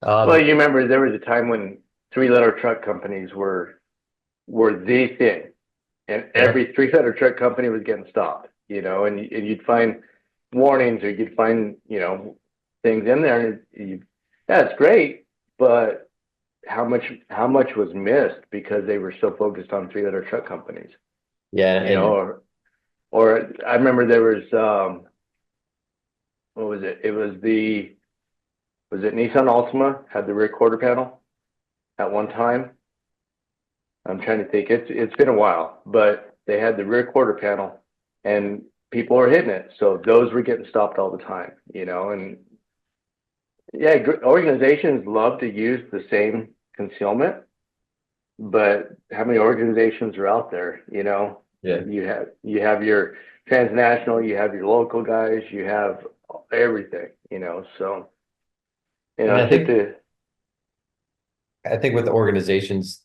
Well, you remember there was a time when 3-letter truck companies were the thing, and every 3-letter truck company was getting stopped, you know, and you'd find warnings, or you'd find, you know, things in there, and that's great, but how much was missed because they were so focused on 3-letter truck companies? Yeah, you know, or I remember there was what was it? Was it Nissan Altima had the rear quarter panel at one time? I'm trying to think. It's been a while, but they had the rear quarter panel, and people were hitting it. So those were getting stopped all the time, you know. And yeah, organizations love to use the same concealment, but how many organizations are out there? You know, yeah. You have your transnational, you have your local guys, you have everything, you know. So, you know, I think with organizations,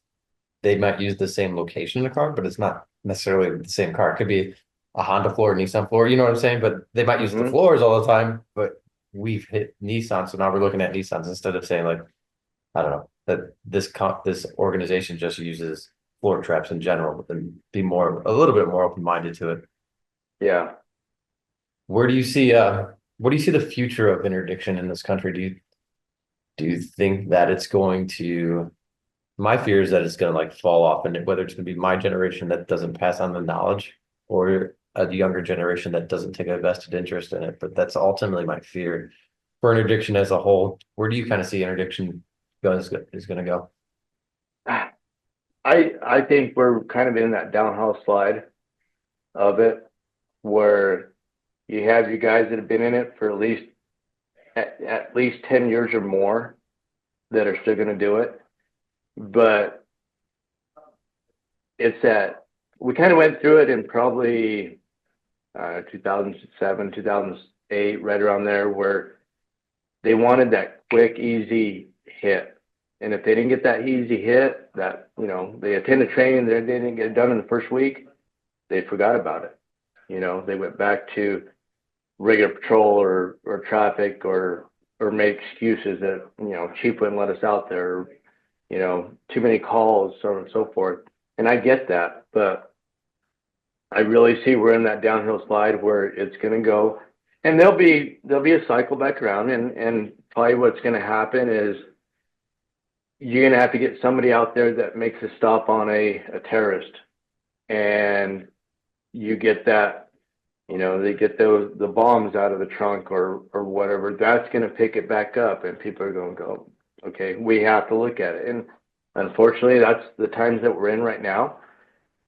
they might use the same location in the car, but it's not necessarily the same car. It could be a Honda floor, Nissan floor, you know what I'm saying? But they might use the Mhm. floors all the time, but we've hit Nissan, so now we're looking at Nissans instead of saying like, I don't know, that this organization just uses floor traps in general, but then be a little bit more open-minded to it. Yeah. Where do you see what do you see the future of interdiction in this country? Do you think that it's going to, my fear is that it's going to like fall off, and whether it's going to be my generation that doesn't pass on the knowledge or a younger generation that doesn't take a vested interest in it. But that's ultimately my fear for interdiction as a whole. Where do you kind of see interdiction is going to go? I think we're kind of in that downhill slide of it, where you have you guys that have been in it for at least 10 years or more that are still going to do it. But it's that we kind of went through it in probably 2007, 2008, right around there, where they wanted that quick, easy hit. And if they didn't get that easy hit, that, you know, they attended training, they didn't get it done in the first week, they forgot about it. You know, they went back to regular patrol or traffic or made excuses that, you know, chief wouldn't let us out there, you know, too many calls, so on and so forth. And I get that, but I really see we're in that downhill slide where it's going to go, and there'll be a cycle back around, and probably what's going to happen is you're going to have to get somebody out there that makes a stop on a terrorist, and you get that, you know, they get the bombs out of the trunk or whatever. That's going to pick it back up, and people are going to go, okay, we have to look at it. And unfortunately, that's the times that we're in right now.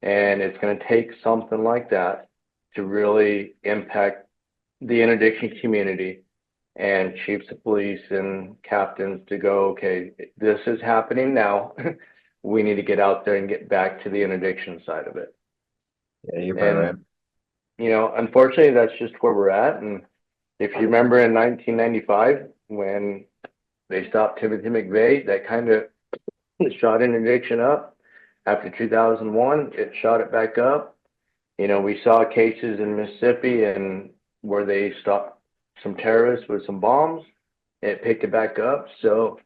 And it's going to take something like that to really impact the interdiction community and chiefs of police and captains to go, okay, this is happening now. We need to get out there and get back to the interdiction side of it. Yeah, you're probably right. You know, unfortunately, that's just where we're at. And if you remember in 1995, when they stopped Timothy McVeigh, that kind of shot interdiction up. After 2001, it shot it back up. You know, we saw cases in Mississippi and where they stopped some terrorists with some bombs. It picked it back up. So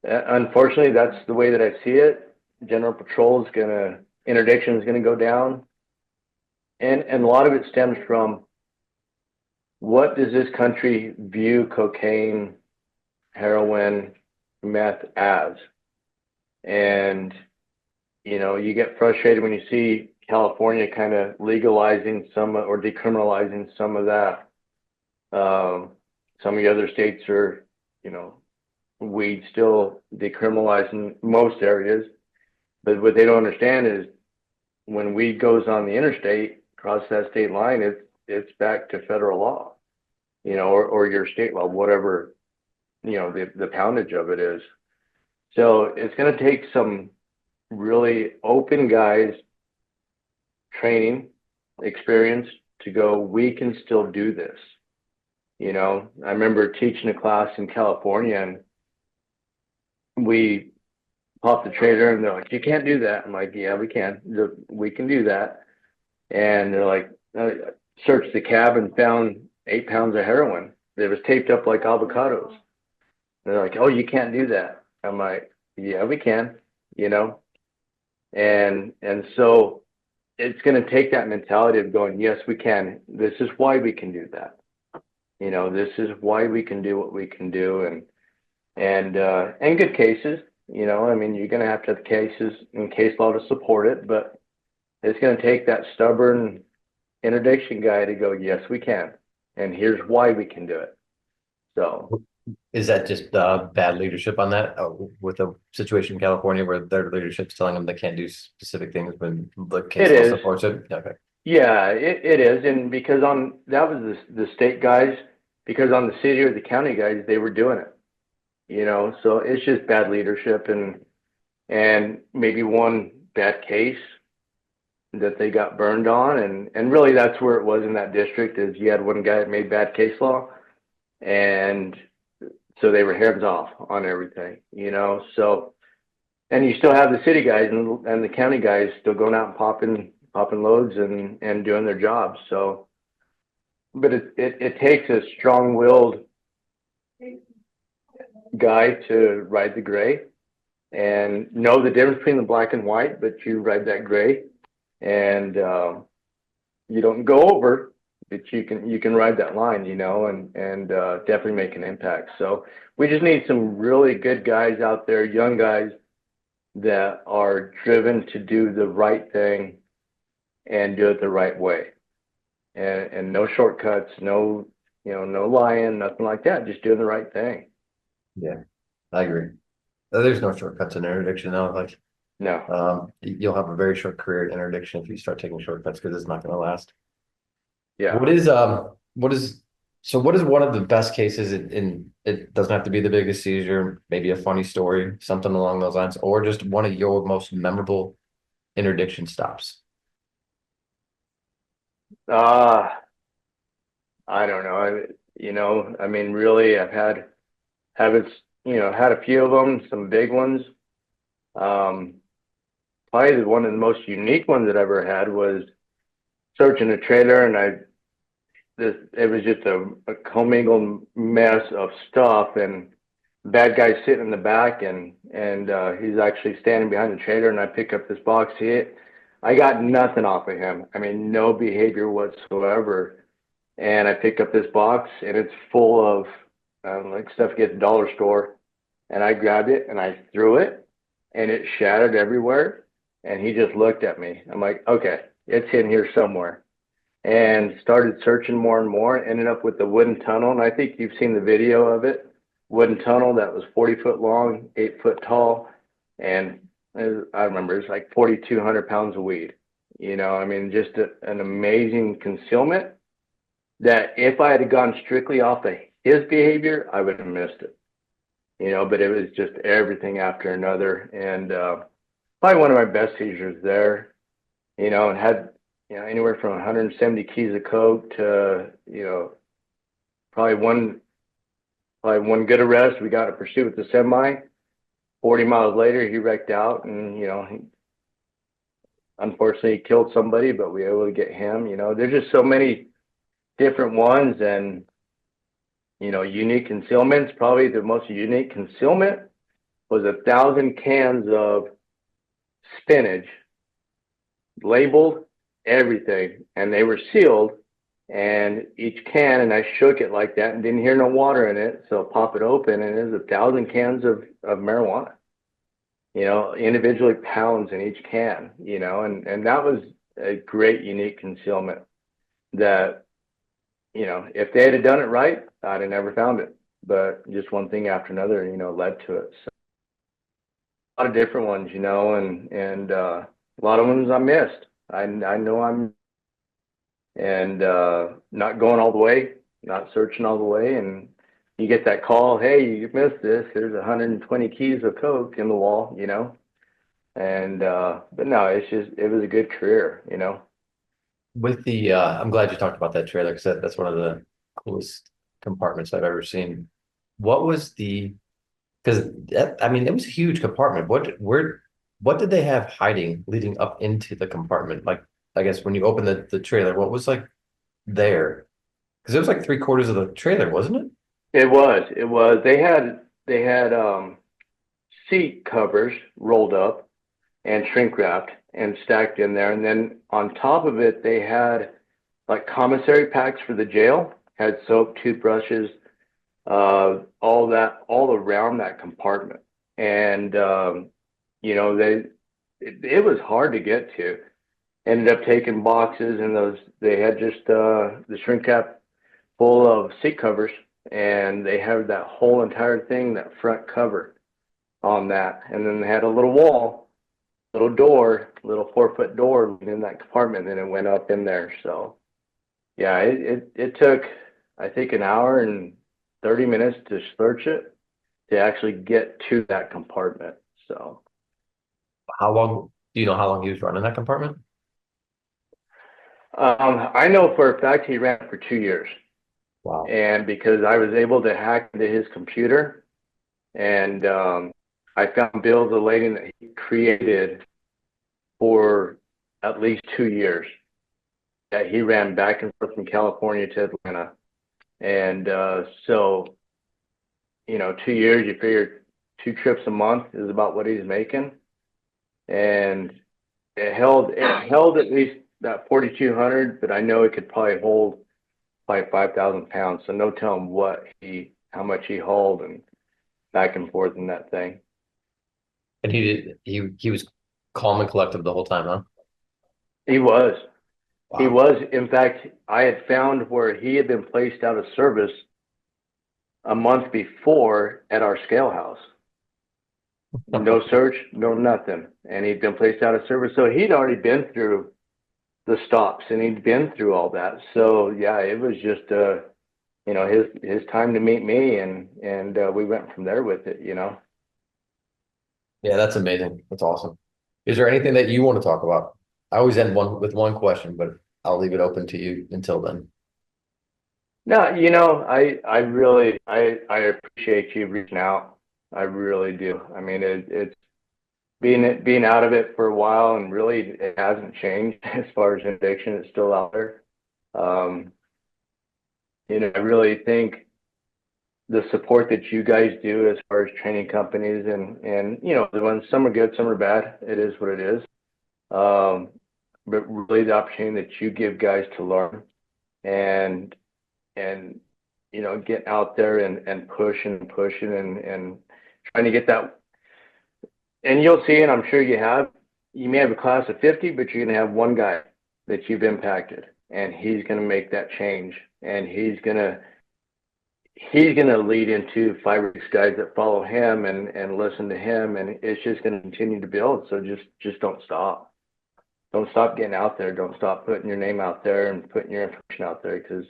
unfortunately, that's the way that I see it. General Patrol is interdiction is gonna go down. And a lot of it stems from, what does this country view cocaine, heroin, meth as? And, you know, you get frustrated when you see California kind of legalizing some or decriminalizing some of that. Some of the other states are, you know, weed still decriminalized in most areas. But what they don't understand is when weed goes on the interstate, across that state line, it's back to federal law, you know, or your state law, whatever, you know, the poundage of it is. So it's going to take some really open guys, training, experience to go, we can still do this. You know, I remember teaching a class in California, and we popped the trailer and they're like, you can't do that. I'm like, yeah, we can. We can do that. And they're like, searched the cab and found 8 pounds of heroin. It was taped up like avocados. And they're like, oh, you can't do that. I'm like, yeah, we can, you know. And so it's going to take that mentality of going, yes, we can. This is why we can do that. You know, this is why we can do what we can do. And good cases, you know, I mean, you're going to have cases and case law to support it, but it's going to take that stubborn interdiction guy to go, yes, we can. And here's why we can do it. So. Is that just bad leadership on that with a situation in California where their leadership's telling them they can't do specific things when the case law supports it? Okay. Yeah, it is. And because that was the state guys, because on the city or the county guys, they were doing it, you know, so it's just bad leadership and maybe one bad case that they got burned on. And really that's where it was in that district, is you had one guy that made bad case law, and so they were hands off on everything, you know. So and you still have the city guys and the county guys still going out and popping loads and doing their jobs. So, but it takes a strong-willed guy to ride the gray and know the difference between the black and white, but you ride that gray, and you don't go over, but you can ride that line, you know, and definitely make an impact. So we just need some really good guys out there, young guys that are driven to do the right thing and do it the right way, and no shortcuts, no, you know, no lying, nothing like that, just doing the right thing. Yeah, I agree. There's no shortcuts in interdiction now. Like, No. you'll have a very short career in interdiction if you start taking shortcuts, because it's not going to last. Yeah. What is one of the best cases in it doesn't have to be the biggest seizure, maybe a funny story, something along those lines, or just one of your most memorable interdiction stops? I don't know. You know, I mean, really, I've had habits, you know, had a few of them, some big ones. Probably one of the most unique ones that I ever had was searching a trailer, and it was just a commingled mess of stuff, and bad guy sitting in the back, and he's actually standing behind the trailer, and I pick up this box. I got nothing off of him. I mean, no behavior whatsoever. And I pick up this box, and it's full of like stuff you get at the dollar store. And I grabbed it and I threw it, and it shattered everywhere. And he just looked at me. I'm like, okay, it's in here somewhere. And started searching more and more. Ended up with the wooden tunnel, and I think you've seen the video of it. Wooden tunnel that was 40 foot long, 8 foot tall, and I remember it's like 4,200 pounds of weed. You know, I mean, just an amazing concealment that if I had gone strictly off of his behavior, I would have missed it. You know, but it was just everything after another, and probably one of my best seizures there. You know, and had, you know, anywhere from 170 keys of coke to, you know, probably one good arrest. We got in a pursuit with the semi. 40 miles later, he wrecked out, and, you know, he unfortunately killed somebody, but we were able to get him. You know, there's just so many different ones, and, you know, unique concealments. Probably the most unique concealment was 1,000 cans of spinach, labeled, everything, and they were sealed. And each can, and I shook it like that and didn't hear no water in it, so pop it open, and there's 1,000 cans of marijuana. You know, individually pounds in each can. You know, and that was a great unique concealment that, you know, if they had done it right, I'd have never found it. But just one thing after another, you know, led to it. So a lot of different ones, you know, and a lot of ones I missed. I know I'm, and not going all the way, not searching all the way, and you get that call, hey, you missed this. There's 120 keys of coke in the wall, you know, and but no, it was a good career, you know. With the, I'm glad you talked about that trailer, because that's one of the coolest compartments I've ever seen. What was because I mean, it was a huge compartment. What did they have hiding leading up into the compartment? Like, I guess when you open the trailer, what was like there? Because it was like 3/4 of the trailer, wasn't it? It was. They had seat covers rolled up and shrink wrapped and stacked in there, and then on top of it they had like commissary packs for the jail, had soap, toothbrushes, all around that compartment. And you know, it was hard to get to. Ended up taking boxes, and they had just the shrink wrap full of seat covers, and they had that whole entire thing, that front cover on that. And then they had a little wall, little door, little 4-foot door in that compartment, and it went up in there. So yeah, it took, I think, an hour and 30 minutes to search it to actually get to that compartment. So Do you know how long he was running that compartment? I know for a fact he ran for 2 years. Wow. And because I was able to hack into his computer, and I I found Bill the lady that he created for at least 2 years. That he ran back and forth from California to Atlanta. And so, 2 years, you figure 2 trips a month is about what he's making. And it held at least that 4,200, but I know it could probably hold like 5,000 pounds. So no telling how much he hauled and back and forth in that thing. And he was calm and collected the whole time, huh? He was. Wow. He was. In fact, I had found where he had been placed out of service a month before at our scale house. No search, no nothing. And he'd been placed out of service. So he'd already been through the stops and he'd been through all that. So yeah, it was just his time to meet me, and we went from there with it. Yeah, that's amazing. That's awesome. Is there anything that you want to talk about? I always end with one question, but I'll leave it open to you until then. No, I really appreciate you reaching out. I really do. I mean, it's being out of it for a while, and really it hasn't changed as far as addiction. It's still out there. I really think the support that you guys do as far as training companies and when some are good, some are bad. It is what it is. But really the opportunity that you give guys to learn and getting out there and pushing and trying to get that. And you'll see, and I'm sure you may have a class of 50, but you're going to have one guy that you've impacted, and he's going to make that change, and he's going to lead into 5 or 6 guys that follow him and listen to him, and it's just going to continue to build. So just don't stop. Don't stop getting out there. Don't stop putting your name out there and putting your information out there, because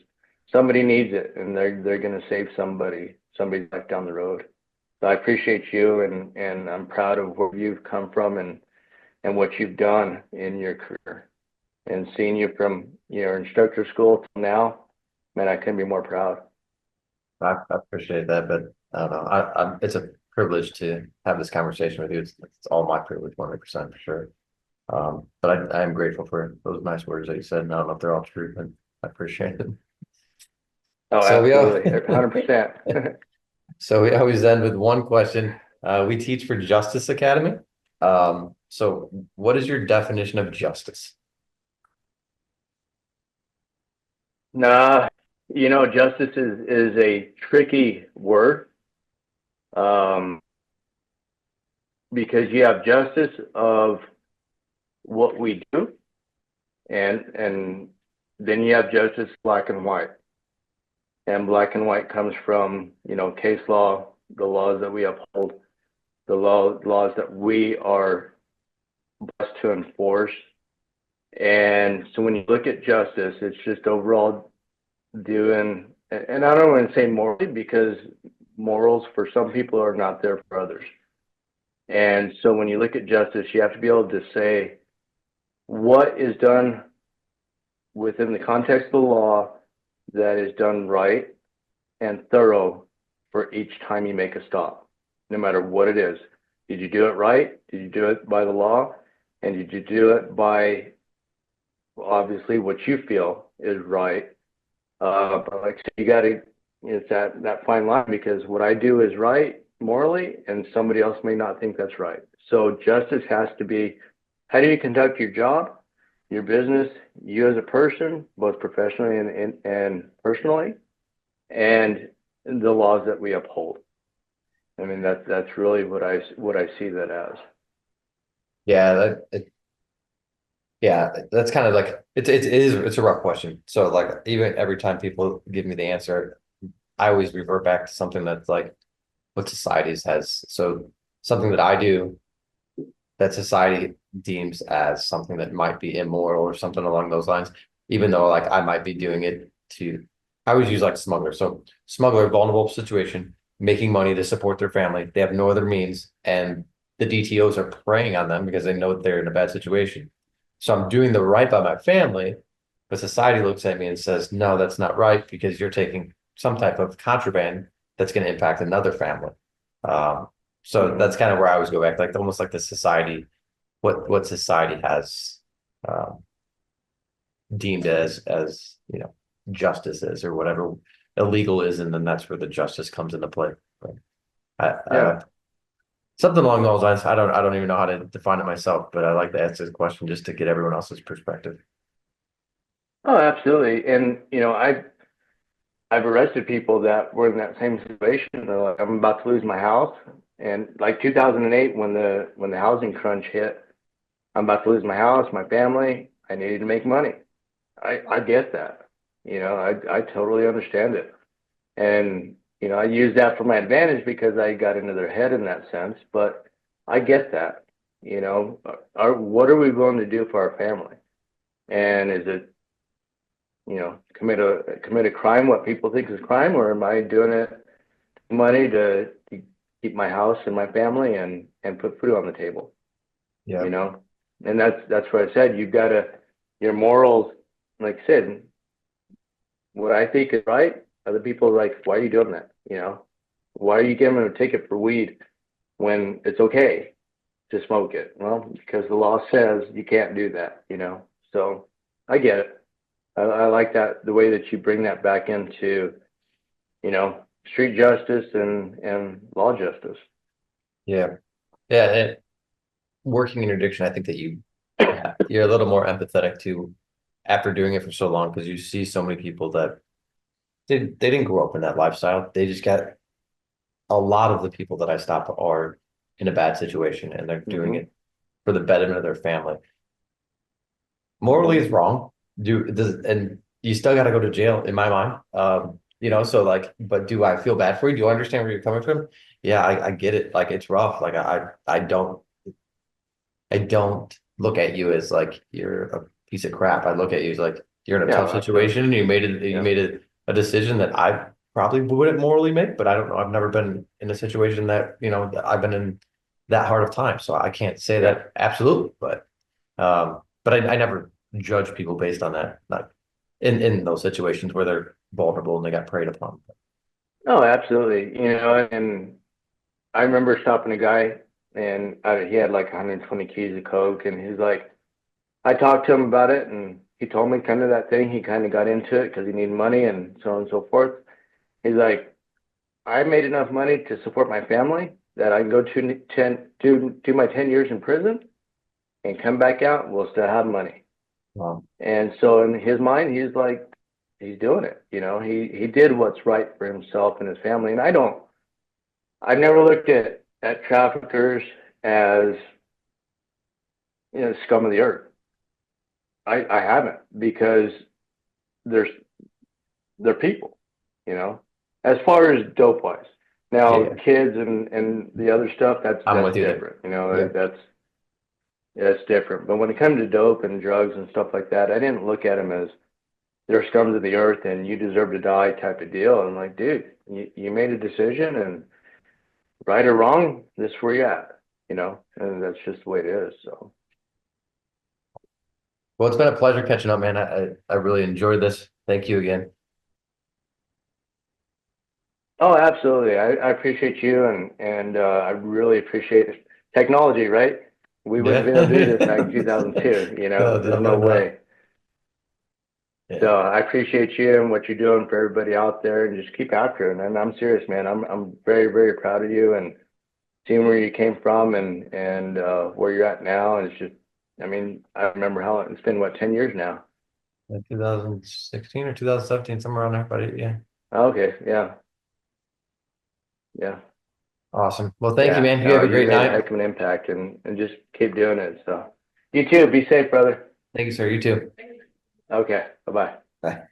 somebody needs it, and they're going to save somebody's life down the road. So I appreciate you, and I'm proud of where you've come from and what you've done in your career. And seeing you from your instructor school till now, man, I couldn't be more proud. I appreciate that, but I don't know. It's a privilege to have this conversation with you. It's all my privilege, 100% for sure. But I am grateful for those nice words that you said, and I don't know if they're all true, but I appreciate it. Oh, So absolutely, 100%. So we always end with one question. We teach for Justice Academy. So what is your definition of justice? Nah, justice is a tricky word, because you have justice of what we do, and then you have justice black and white. And black and white comes from, case law, the laws that we uphold, the laws that we are blessed to enforce. And so when you look at justice, it's just overall doing, and I don't want to say morally, because morals for some people are not there for others. And so when you look at justice, you have to be able to say what is done within the context of the law that is done right and thorough for each time you make a stop, no matter what it is. Did you do it right? Did you do it by the law? And did you do it by, obviously, what you feel is right? But like I said, you got to, it's that fine line, because what I do is right morally, and somebody else may not think that's right. So justice has to be, how do you conduct your job, your business, you as a person, both professionally and personally, and the laws that we uphold. I mean, that's really what I see that as. Yeah, that's kind of like it's a rough question. So like even every time people give me the answer, I always revert back to something that's like what society has. So something that I do that society deems as something that might be immoral or something along those lines, even though like I might be doing it I always use like smuggler. So smuggler, vulnerable situation, making money to support their family. They have no other means, and the DTOs are preying on them because they know they're in a bad situation. So I'm doing the right by my family, but society looks at me and says, no, that's not right, because you're taking some type of contraband that's going to impact another family. So that's kind of where I always go back, like almost like the society, what society has deemed as justice is, or whatever illegal is, and then that's where the justice comes into play. But Yeah. something along those lines. I don't even know how to define it myself, but I like to answer the question just to get everyone else's perspective. Oh, absolutely. And I've arrested people that were in that same situation. They're like, I'm about to lose my house, and like 2008, when the housing crunch hit, I'm about to lose my house, my family. I needed to make money. I get that. I totally understand it. And, I use that for my advantage because I got into their head in that sense, but I get that. What are we going to do for our family? And is it, commit a crime, what people think is crime, or am I doing it money to keep my house and my family and put food on the table? Yeah. And that's what I said. You've got to, your morals, like I said, what I think is right, other people are like, why are you doing that? Why are you giving them a ticket for weed when it's okay to smoke it? Well, because the law says you can't do that, So I get it. I like that, the way that you bring that back into, street justice and law justice. Yeah. Yeah. And working in addiction, I think that you're a little more empathetic to after doing it for so long, because you see so many people that they didn't grow up in that lifestyle. They just got, a lot of the people that I stop are in a bad situation, and they're doing it for the betterment of their family. Morally, it's wrong. And you still got to go to jail in my mind. So like, but do I feel bad for you? Do I understand where you're coming from? Yeah, I get it. Like, it's rough. Like, I don't look at you as like you're a piece of crap. I look at you as like you're in a tough situation, and you made a decision that I probably wouldn't morally make, but I don't know. I've never been in a situation that, that I've been in that hard of time. So I can't say that absolutely, but I never judge people based on that. Not in those situations where they're vulnerable and they got preyed upon. Oh, absolutely. And I remember stopping a guy, and he had like 120 keys of coke, and he's like, I talked to him about it, and he told me kind of that thing. He kind of got into it because he needed money and so on and so forth. He's like, I made enough money to support my family that I can go do my 10 years in prison and come back out, and we'll still have money. Wow. And so in his mind, he's like, he's doing it. He did what's right for himself and his family. And I've never looked at traffickers as, scum of the earth. I haven't, because they're people, as far as dope wise. Now, kids and the other stuff, that's different. That's different. But when it comes to dope and drugs and stuff like that, I didn't look at them as they're scum of the earth and you deserve to die type of deal. I'm like, dude, you made a decision, and right or wrong, this is where you're at, and that's just the way it is. So. Well, it's been a pleasure catching up, man. I really enjoyed this. Thank you again. Oh, absolutely. I appreciate you, and I really appreciate technology, right? We wouldn't be able to do this back in 2002, there's no way. Yeah. So I appreciate you and what you're doing for everybody out there, and just keep after it. And I'm serious, man. I'm very, very proud of you, and seeing where you came from and where you're at now. And it's just, I remember how it's been, 10 years now? 2016 or 2017, somewhere around there, buddy. Yeah. Okay. Yeah. Yeah. Awesome. Well, thank you, man. You have a great night. Heck of an impact, and just keep doing it. So you too. Be safe, brother. Thank you, sir. You too. Okay. Bye-bye. Bye.